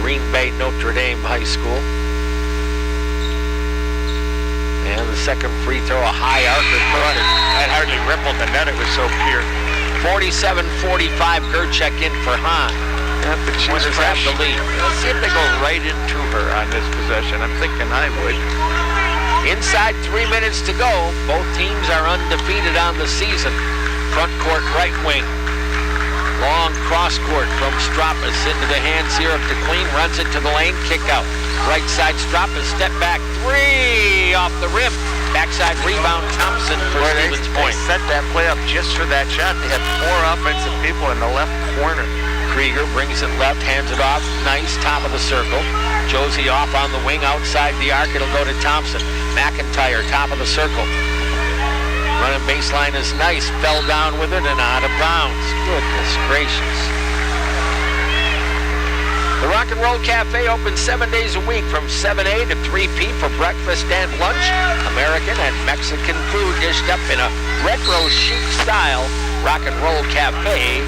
Green Bay Notre Dame High School. And the second free throw, a high arcer put it. That hardly rippled the net. It was so pure. 47-45, Gerchek in for Hahn. Yeah, but she's Winners have the lead. Let's see if they go right into her on this possession. I'm thinking I would. Inside 3 minutes to go. Both teams are undefeated on the season. Front court right wing. Long cross court from Strappas into the hands here of DeClean. Runs it to the lane. Kick out. Right side Strappas. Step back. 3 off the rim. Backside rebound Thompson for Stevens Point. They set that play up just for that shot. They had 4 offensive people in the left corner. Krieger brings it left, hands it off. Nice, top of the circle. Josie off on the wing outside the arc. It'll go to Thompson. McIntyre, top of the circle. Running baseline is nice. Fell down with it and out of bounds. Goodness gracious. The Rock and Roll Cafe opens 7 days a week from 7 a.m. to 3 p.m. for breakfast and lunch. American and Mexican food dished up in a retro chic style. Rock and Roll Cafe,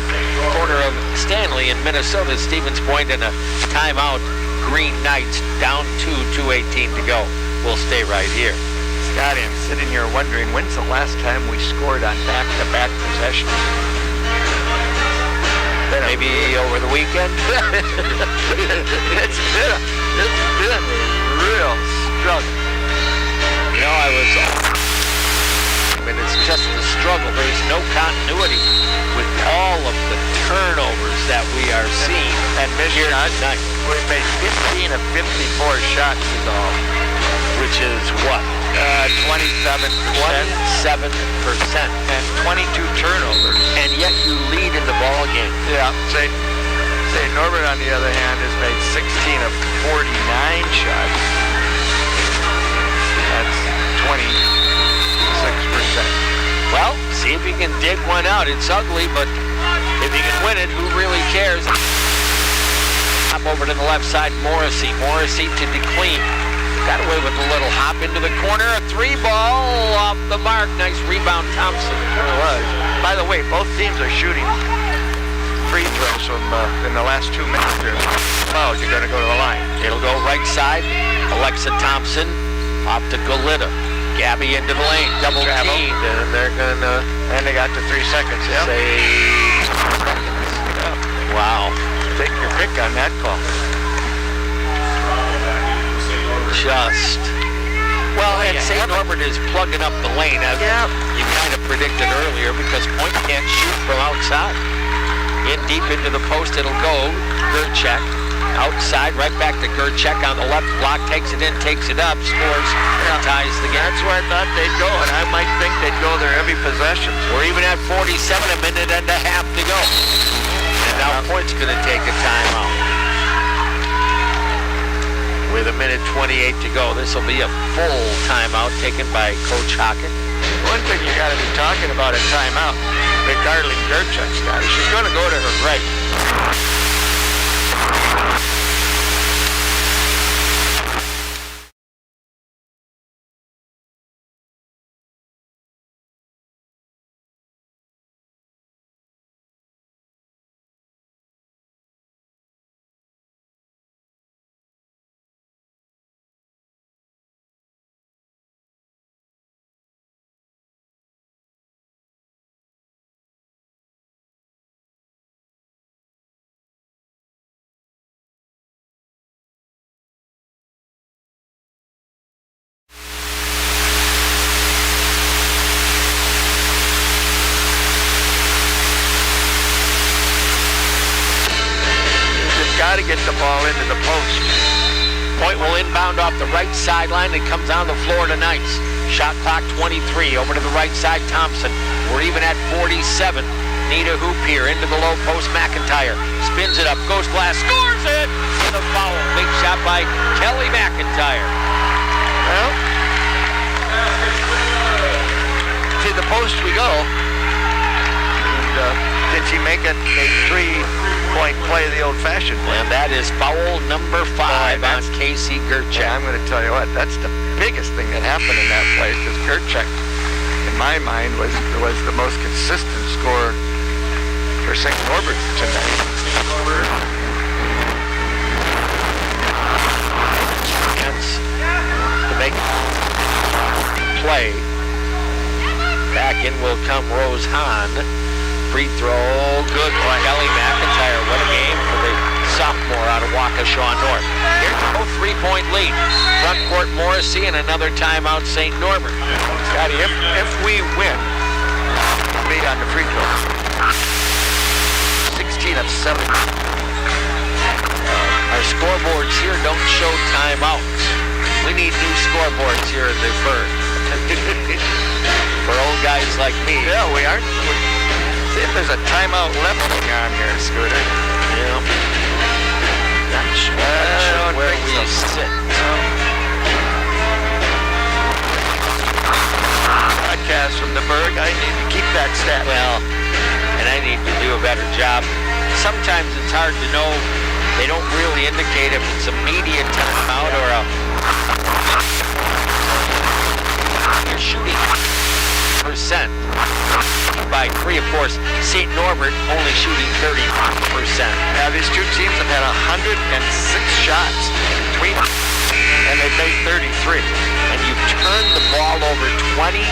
corner of Stanley in Minnesota, Stevens Point, and a timeout. Green Knights down 2:18 to go. We'll stay right here. Scotty, I'm sitting here wondering, when's the last time we scored on back-to-back possessions? Maybe over the weekend? It's been a real struggle. You know, and it's just the struggle. There's no continuity with all of the turnovers that we are seeing And here Michigan, tonight. we made 15 of 54 shots is all. Which is what? 27%. 27%. And 22 turnovers. And yet you lead in the ball game. Yeah, say Norbert, on the other hand, has made 16 of 49 shots. That's 26%. Well, see if you can dig one out. It's ugly, but if you can win it, who really cares? Hop over to the left side, Morrissey. Morrissey to DeClean. Got away with a little hop into the corner. A 3-ball off the mark. Nice rebound, Thompson. Sure was. By the way, both teams are shooting free throws from in the last 2 minutes. Oh, you're going to go to the line. It'll go right side. Alexa Thompson off to Golita. Gabby into the lane. Double Travel. teamed. And they're going to And they got to 3 seconds. Yeah. say... Yeah. Wow. Take your pick on that call. Just... Well, and St. Norbert is plugging up the lane, as you kind of predicted earlier, because Point can't shoot from outside. In deep into the post, it'll go. Gerchek. Outside, right back to Gerchek on the left block. Takes it in, takes it up, scores, and ties the game. That's where I thought they'd go, and I might think they'd go there every possession. We're even at 47, a minute and a half to go. And now Point's going to take a timeout. With a minute 28 to go. This will be a full timeout taken by Coach Hockett. One thing you got to be talking about at timeout, the Darlene Gerchek, Scotty. She's going to go to her right. Got to get the ball into the post. Point will inbound off the right sideline. It comes down the floor to Nice. Shot clock 23. Over to the right side, Thompson. We're even at 47. Need a hoop here. Into the low post, McIntyre. Spins it up. Goes glass. Scores it! With a foul. Big shot by Kelly McIntyre. Well, to the post we go. And did she make it a 3-point play the old-fashioned way? And that is foul number 5 on Casey Gerchek. Yeah, I'm going to tell you what, that's the biggest thing that happened in that play, because Gerchek, in my mind, was the most consistent scorer for St. Norbert tonight. To make play. Back in will come Rose Hahn. Free throw, good for Kelly McIntyre. What a game for the sophomore out of Waukesha North. Here's a 3-point lead. Front court Morrissey and another timeout St. Norbert. Scotty, if we win, we'll be on the free throws. 16 of 7. Our scoreboards here don't show timeouts. We need new scoreboards here at the Bird. For old guys like me. Yeah, we aren't. See if there's a timeout left on here, Scooter. Yeah. Not sure where we sit. Podcast from the Berg. I need to keep that stat. Well, and I need to do a better job. Sometimes it's hard to know. They don't really indicate if it's a media timeout or a shooting percent by 3, of course. St. Norbert only shooting 30%. Now these two teams have had 106 shots between them, and they've made 33. And you've turned the ball over 23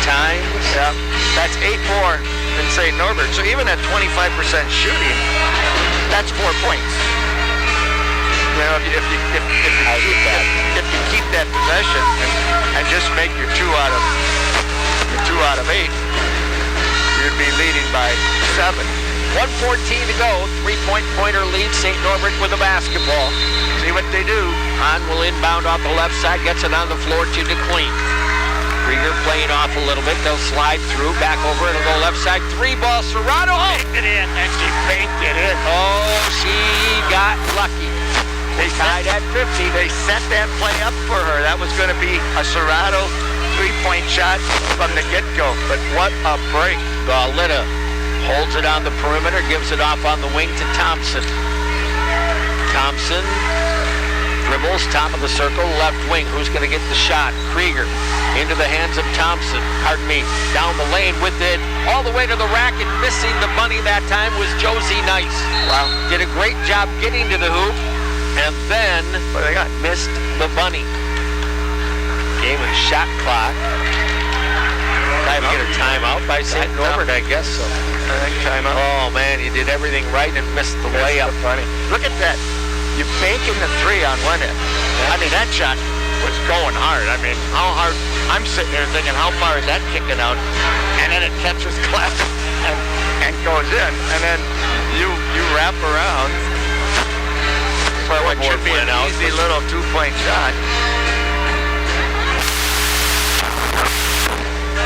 times. Yeah, that's 8 more than St. Norbert. So even at 25% shooting, that's 4 points. You know, if you keep that possession and just make your 2 out of 8, you'd be leading by 7. 1:14 to go. 3-point pointer lead. St. Norbert with the basketball. See what they do. Hahn will inbound off the left side. Gets it on the floor to DeQueen. Krieger playing off a little bit. They'll slide through. Back over. It'll go left side. 3-ball. Serrato. Banked it in, and she banked it in. Oh, she got lucky. They tied at 50. They set that play up for her. That was going to be a Serrato 3-point shot from the get-go. But what a break. Galita holds it on the perimeter, gives it off on the wing to Thompson. Thompson dribbles, top of the circle, left wing. Who's going to get the shot? Krieger into the hands of Thompson. Pardon me, down the lane with it, all the way to the rack, and missing the bunny that time was Josie Nice. Wow. Did a great job getting to the hoop, and then missed the bunny. Game and shot clock. Time to get a timeout by St. Norbert, I guess so. I think timeout. Oh, man, you did everything right and missed the layup. Funny. Look at that. You're banking the 3 on one end. I mean, that shot was going hard. I mean, how hard? I'm sitting there thinking, how far is that kicking out? And then it catches glass and goes in. And then you wrap around for what should be an easy little 2-point shot.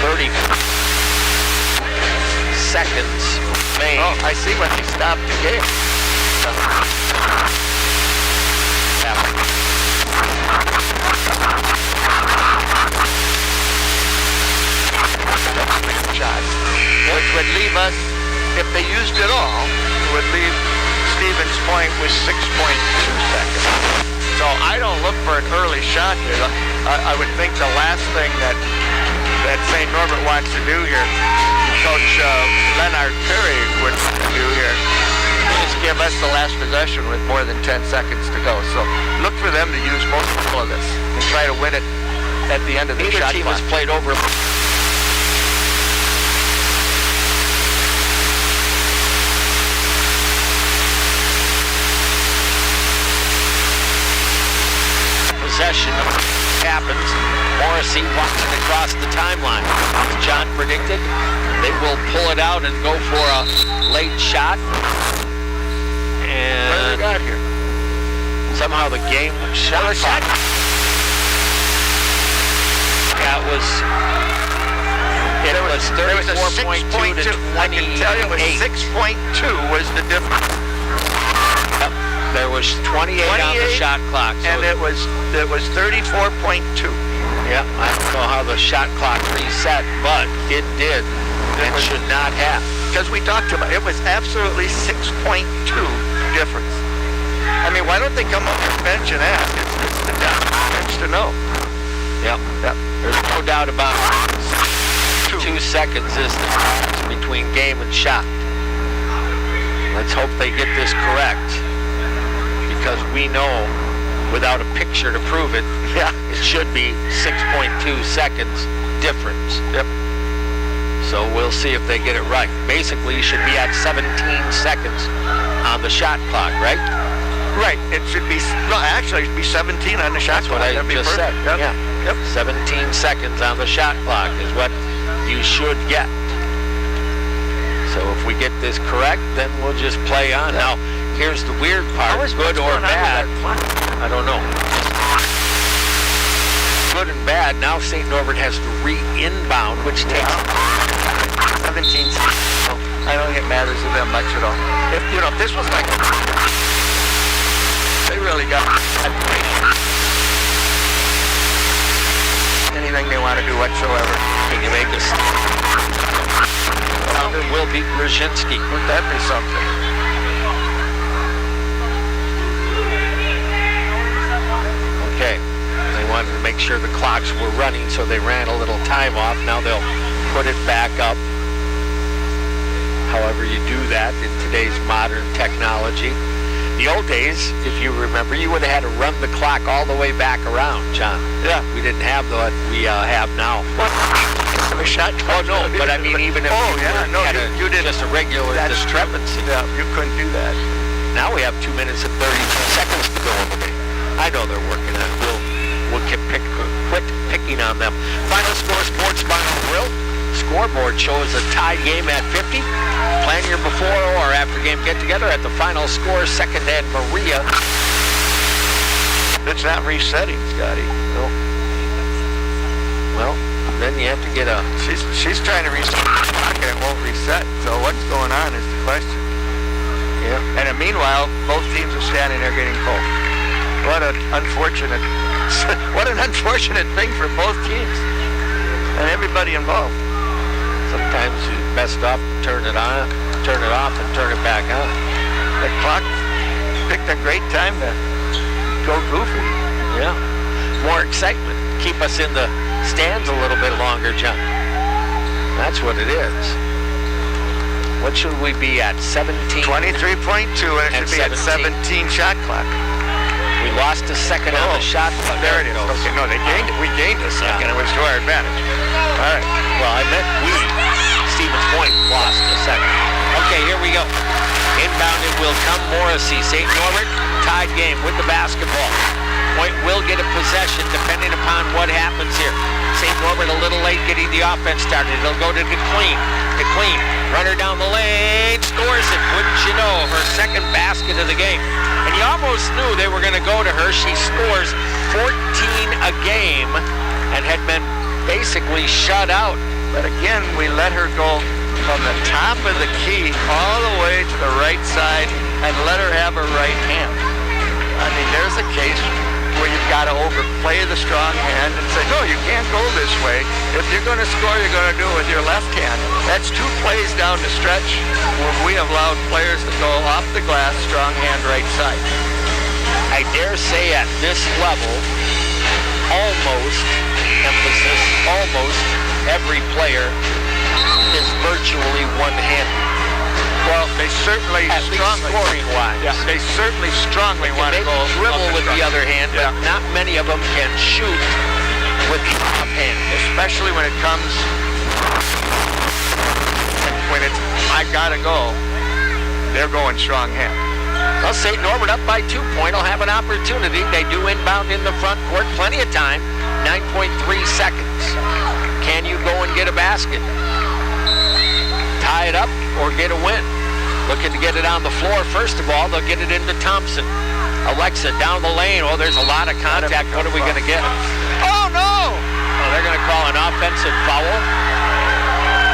30 seconds. Made. Oh, I see when they stopped the game. Shot, which would leave us, if they used it all, it would leave Stevens Point with 6.2 seconds. So I don't look for an early shot here. I would think the last thing that St. Norbert wants to do here, Coach Leonard Perry would do here, is give us the last possession with more than 10 seconds to go. So look for them to use most of this and try to win it at the end of the shot clock. Neither team has played over. Possession happens. Morrissey walking across the timeline. As John predicted, they will pull it out and go for a late shot. And what do they got here? Somehow the game shot. That was. It was 34.2 to 28. I can tell you it was 6.2 was the difference. Yep. There was 28 on the shot clock. So and it was 34.2. Yeah, I don't know how the shot clock reset, but it did. It should not have. Because we talked about it was absolutely 6.2 difference. I mean, why don't they come up their bench and ask? It's the bench to know. Yep. There's no doubt about it. 2 seconds is the difference between game and shot. Let's hope they get this correct, because we know without a picture to prove it, Yeah. it should be 6.2 seconds difference. Yep. So we'll see if they get it right. Basically, you should be at 17 seconds on the shot clock, right? Right. It should be, no, actually, it should be 17 on the shot That's clock. what I That'd be just said. perfect. Yep. Yeah. Yep. 17 seconds on the shot clock is what you should get. So if we get this correct, then we'll just play on. Now, here's the weird part, good or bad. I don't know. Good and bad. Now St. Norbert has to re-inbound, which takes 17 seconds. I don't think it matters to them much at all. If, you know, if this was like, they really got anything they want to do whatsoever. Can you make this? Will beat Brzezinski. Wouldn't that be something? Okay. They wanted to make sure the clocks were running, so they ran a little time off. Now they'll put it back up. However you do that in today's modern technology. The old days, if you remember, you would have had to run the clock all the way back around, John. Yeah. We didn't have what we have now. A shot clock. Oh, no, but I mean, even if you didn't. just a regular discrepancy. Yeah, you couldn't do that. Now we have 2 minutes and 32 seconds to go in the game. I know they're working on it. We'll quit picking on them. Final score, Sports Final Grill. Scoreboard shows a tied game at 50. Plan your before or after game get-together at the Final Score, Second and Maria. It's not resetting, Scotty. No. Well, then you have to get a... She's trying to reset the clock and it won't reset. So what's going on is the question. Yeah. And meanwhile, both teams are standing there getting cold. What an unfortunate thing for both teams and everybody involved. Sometimes you best off turn it on, turn it off, and turn it back on. The clock picked a great time to go goofy. Yeah. More excitement. Keep us in the stands a little bit longer, John. That's what it is. What should we be at? 17? 23.2, and it should be at 17 shot clock. We lost a second on the shot clock. There it is. Okay, no, we gained a second. It was to our advantage. All right. Well, I meant we. Stevens Point lost a second. Okay, here we go. Inbound it will come Morrissey. St. Norbert, tied game with the basketball. Point will get a possession depending upon what happens here. St. Norbert a little late getting the offense started. It'll go to DeClean. DeClean, runner down the lane, scores it. Wouldn't you know, her second basket of the game. And you almost knew they were going to go to her. She scores 14 a game and had been basically shut out. But again, we let her go from the top of the key all the way to the right side and let her have her right hand. I mean, there's a case where you've got to overplay the strong hand and say, no, you can't go this way. If you're going to score, you're going to do it with your left hand. That's 2 plays down the stretch where we have allowed players to go off the glass, strong hand right side. I dare say at this level, almost, emphasis, almost every player is virtually one-handed. Well, they certainly at least scoring-wise. Yeah, they certainly strongly want to go dribble with the other hand, but not many of them can shoot with the offhand, especially when it comes when it's I gotta go. They're going strong hand. Well, St. Norbert up by 2 points will have an opportunity. They do inbound in the front court, plenty of time, 9.3 seconds. Can you go and get a basket? Tie it up or get a win? Looking to get it on the floor. First of all, they'll get it into Thompson. Alexa down the lane. Oh, there's a lot of contact. What are we going to get? Oh, no! Oh, they're going to call an offensive foul.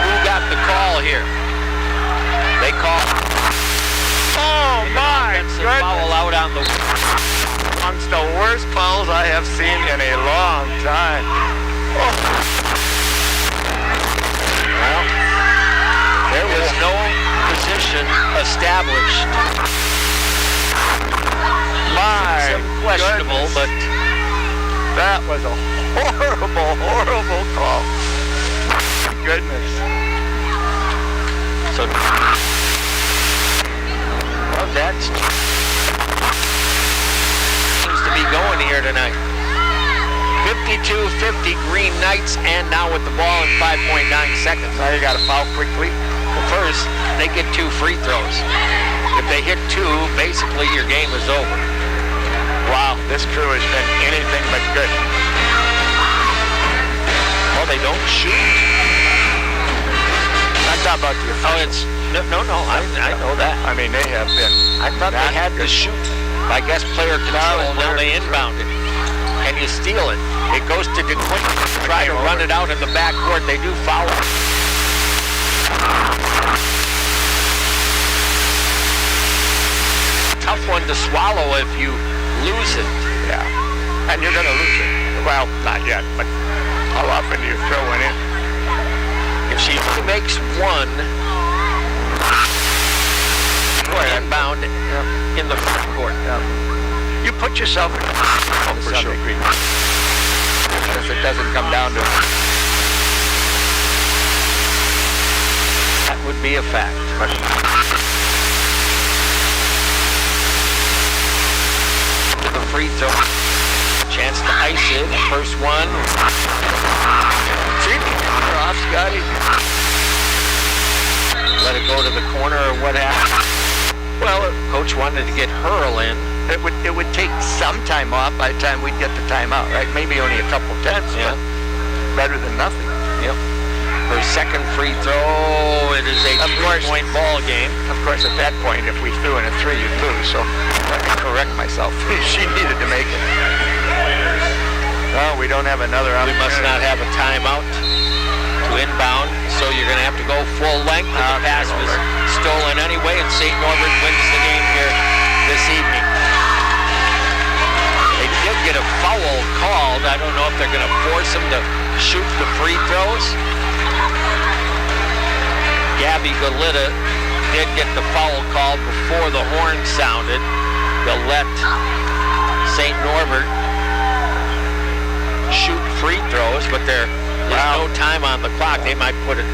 Who got the call here? They call. Oh, my goodness. Foul out on the... Amongst the worst fouls I have seen in a long time. Oh. Well, there was no position established. My questionable, goodness. but that was a horrible, horrible call. Goodness. So, well, that seems to to be going here tonight. 52-50 Green Knights, and now with the ball in 5.9 seconds. Now you got to foul quickly. Well, first, they get 2 free throws. If they hit 2, basically your game is over. Wow, this crew has been anything but good. Well, they don't shoot. I'm talking about the Oh, it's no. I know that. I mean, they have been. I thought they had to shoot. I guess player control. Now they inbound it. And you steal it. It goes to DeQuinn. Try to run it out in the backcourt. They do foul. Tough one to swallow if you lose it. Yeah. And you're going to lose it. Well, not yet, but how often do you throw one in? If she makes one, inbound in the front court. You put yourself in for sure. degree. Because it doesn't come down to That would be a fact. The free throw. Chance to ice it. First one. off, Scotty. Let it go to the corner or what happened? Well, coach wanted to get Hurl in. It would take some time off by the time we'd get the timeout, right? Maybe only a couple tenths, Yeah. but better than nothing. Yep. Her second free throw, it is a Of course. 3-point ball game. Of course, at that point, if we threw in a 3, you'd lose, so let me correct myself. She needed to make it. Oh, we don't have another We opportunity. must not have a timeout to inbound, so you're going to have to go full length. And the pass was stolen anyway, and St. Norbert wins the game here this evening. They did get a foul called. I don't know if they're going to force him to shoot the free throws. Gabby Galita did get the foul called before the horn sounded. They'll let St. Norbert shoot free throws, but there's no time on the clock. They might put a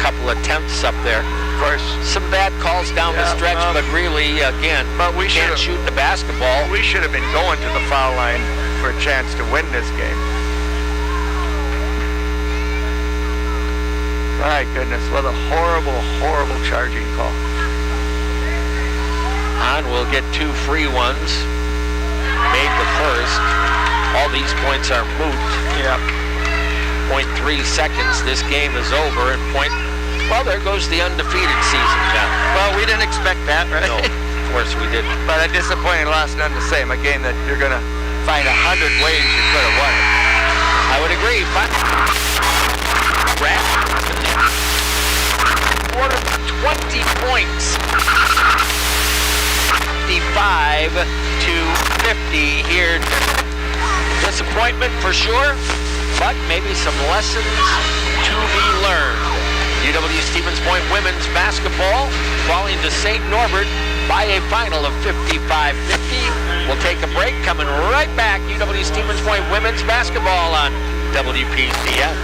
couple of tenths up there. Of course. Some bad calls down the stretch, but really, again, But we can't should've- shoot the basketball. We should have been going to the foul line for a chance to win this game. My goodness, what a horrible, horrible charging call. On will get 2 free ones. Made the first. All these points are moot. Yeah. 0.3 seconds. This game is over. And well, there goes the undefeated season, John. Well, we didn't expect that, right? No, of course we didn't. But a disappointing loss, none the same. A game that you're going to find 100 ways you could have won it. I would agree. Quarter 20 points. 55 to 50 here. Disappointment for sure, but maybe some lessons to be learned. UW Stevens Point women's basketball falling to St. Norbert by a final of 55-50. We'll take a break. Coming right back. UW Stevens Point women's basketball on WPCN.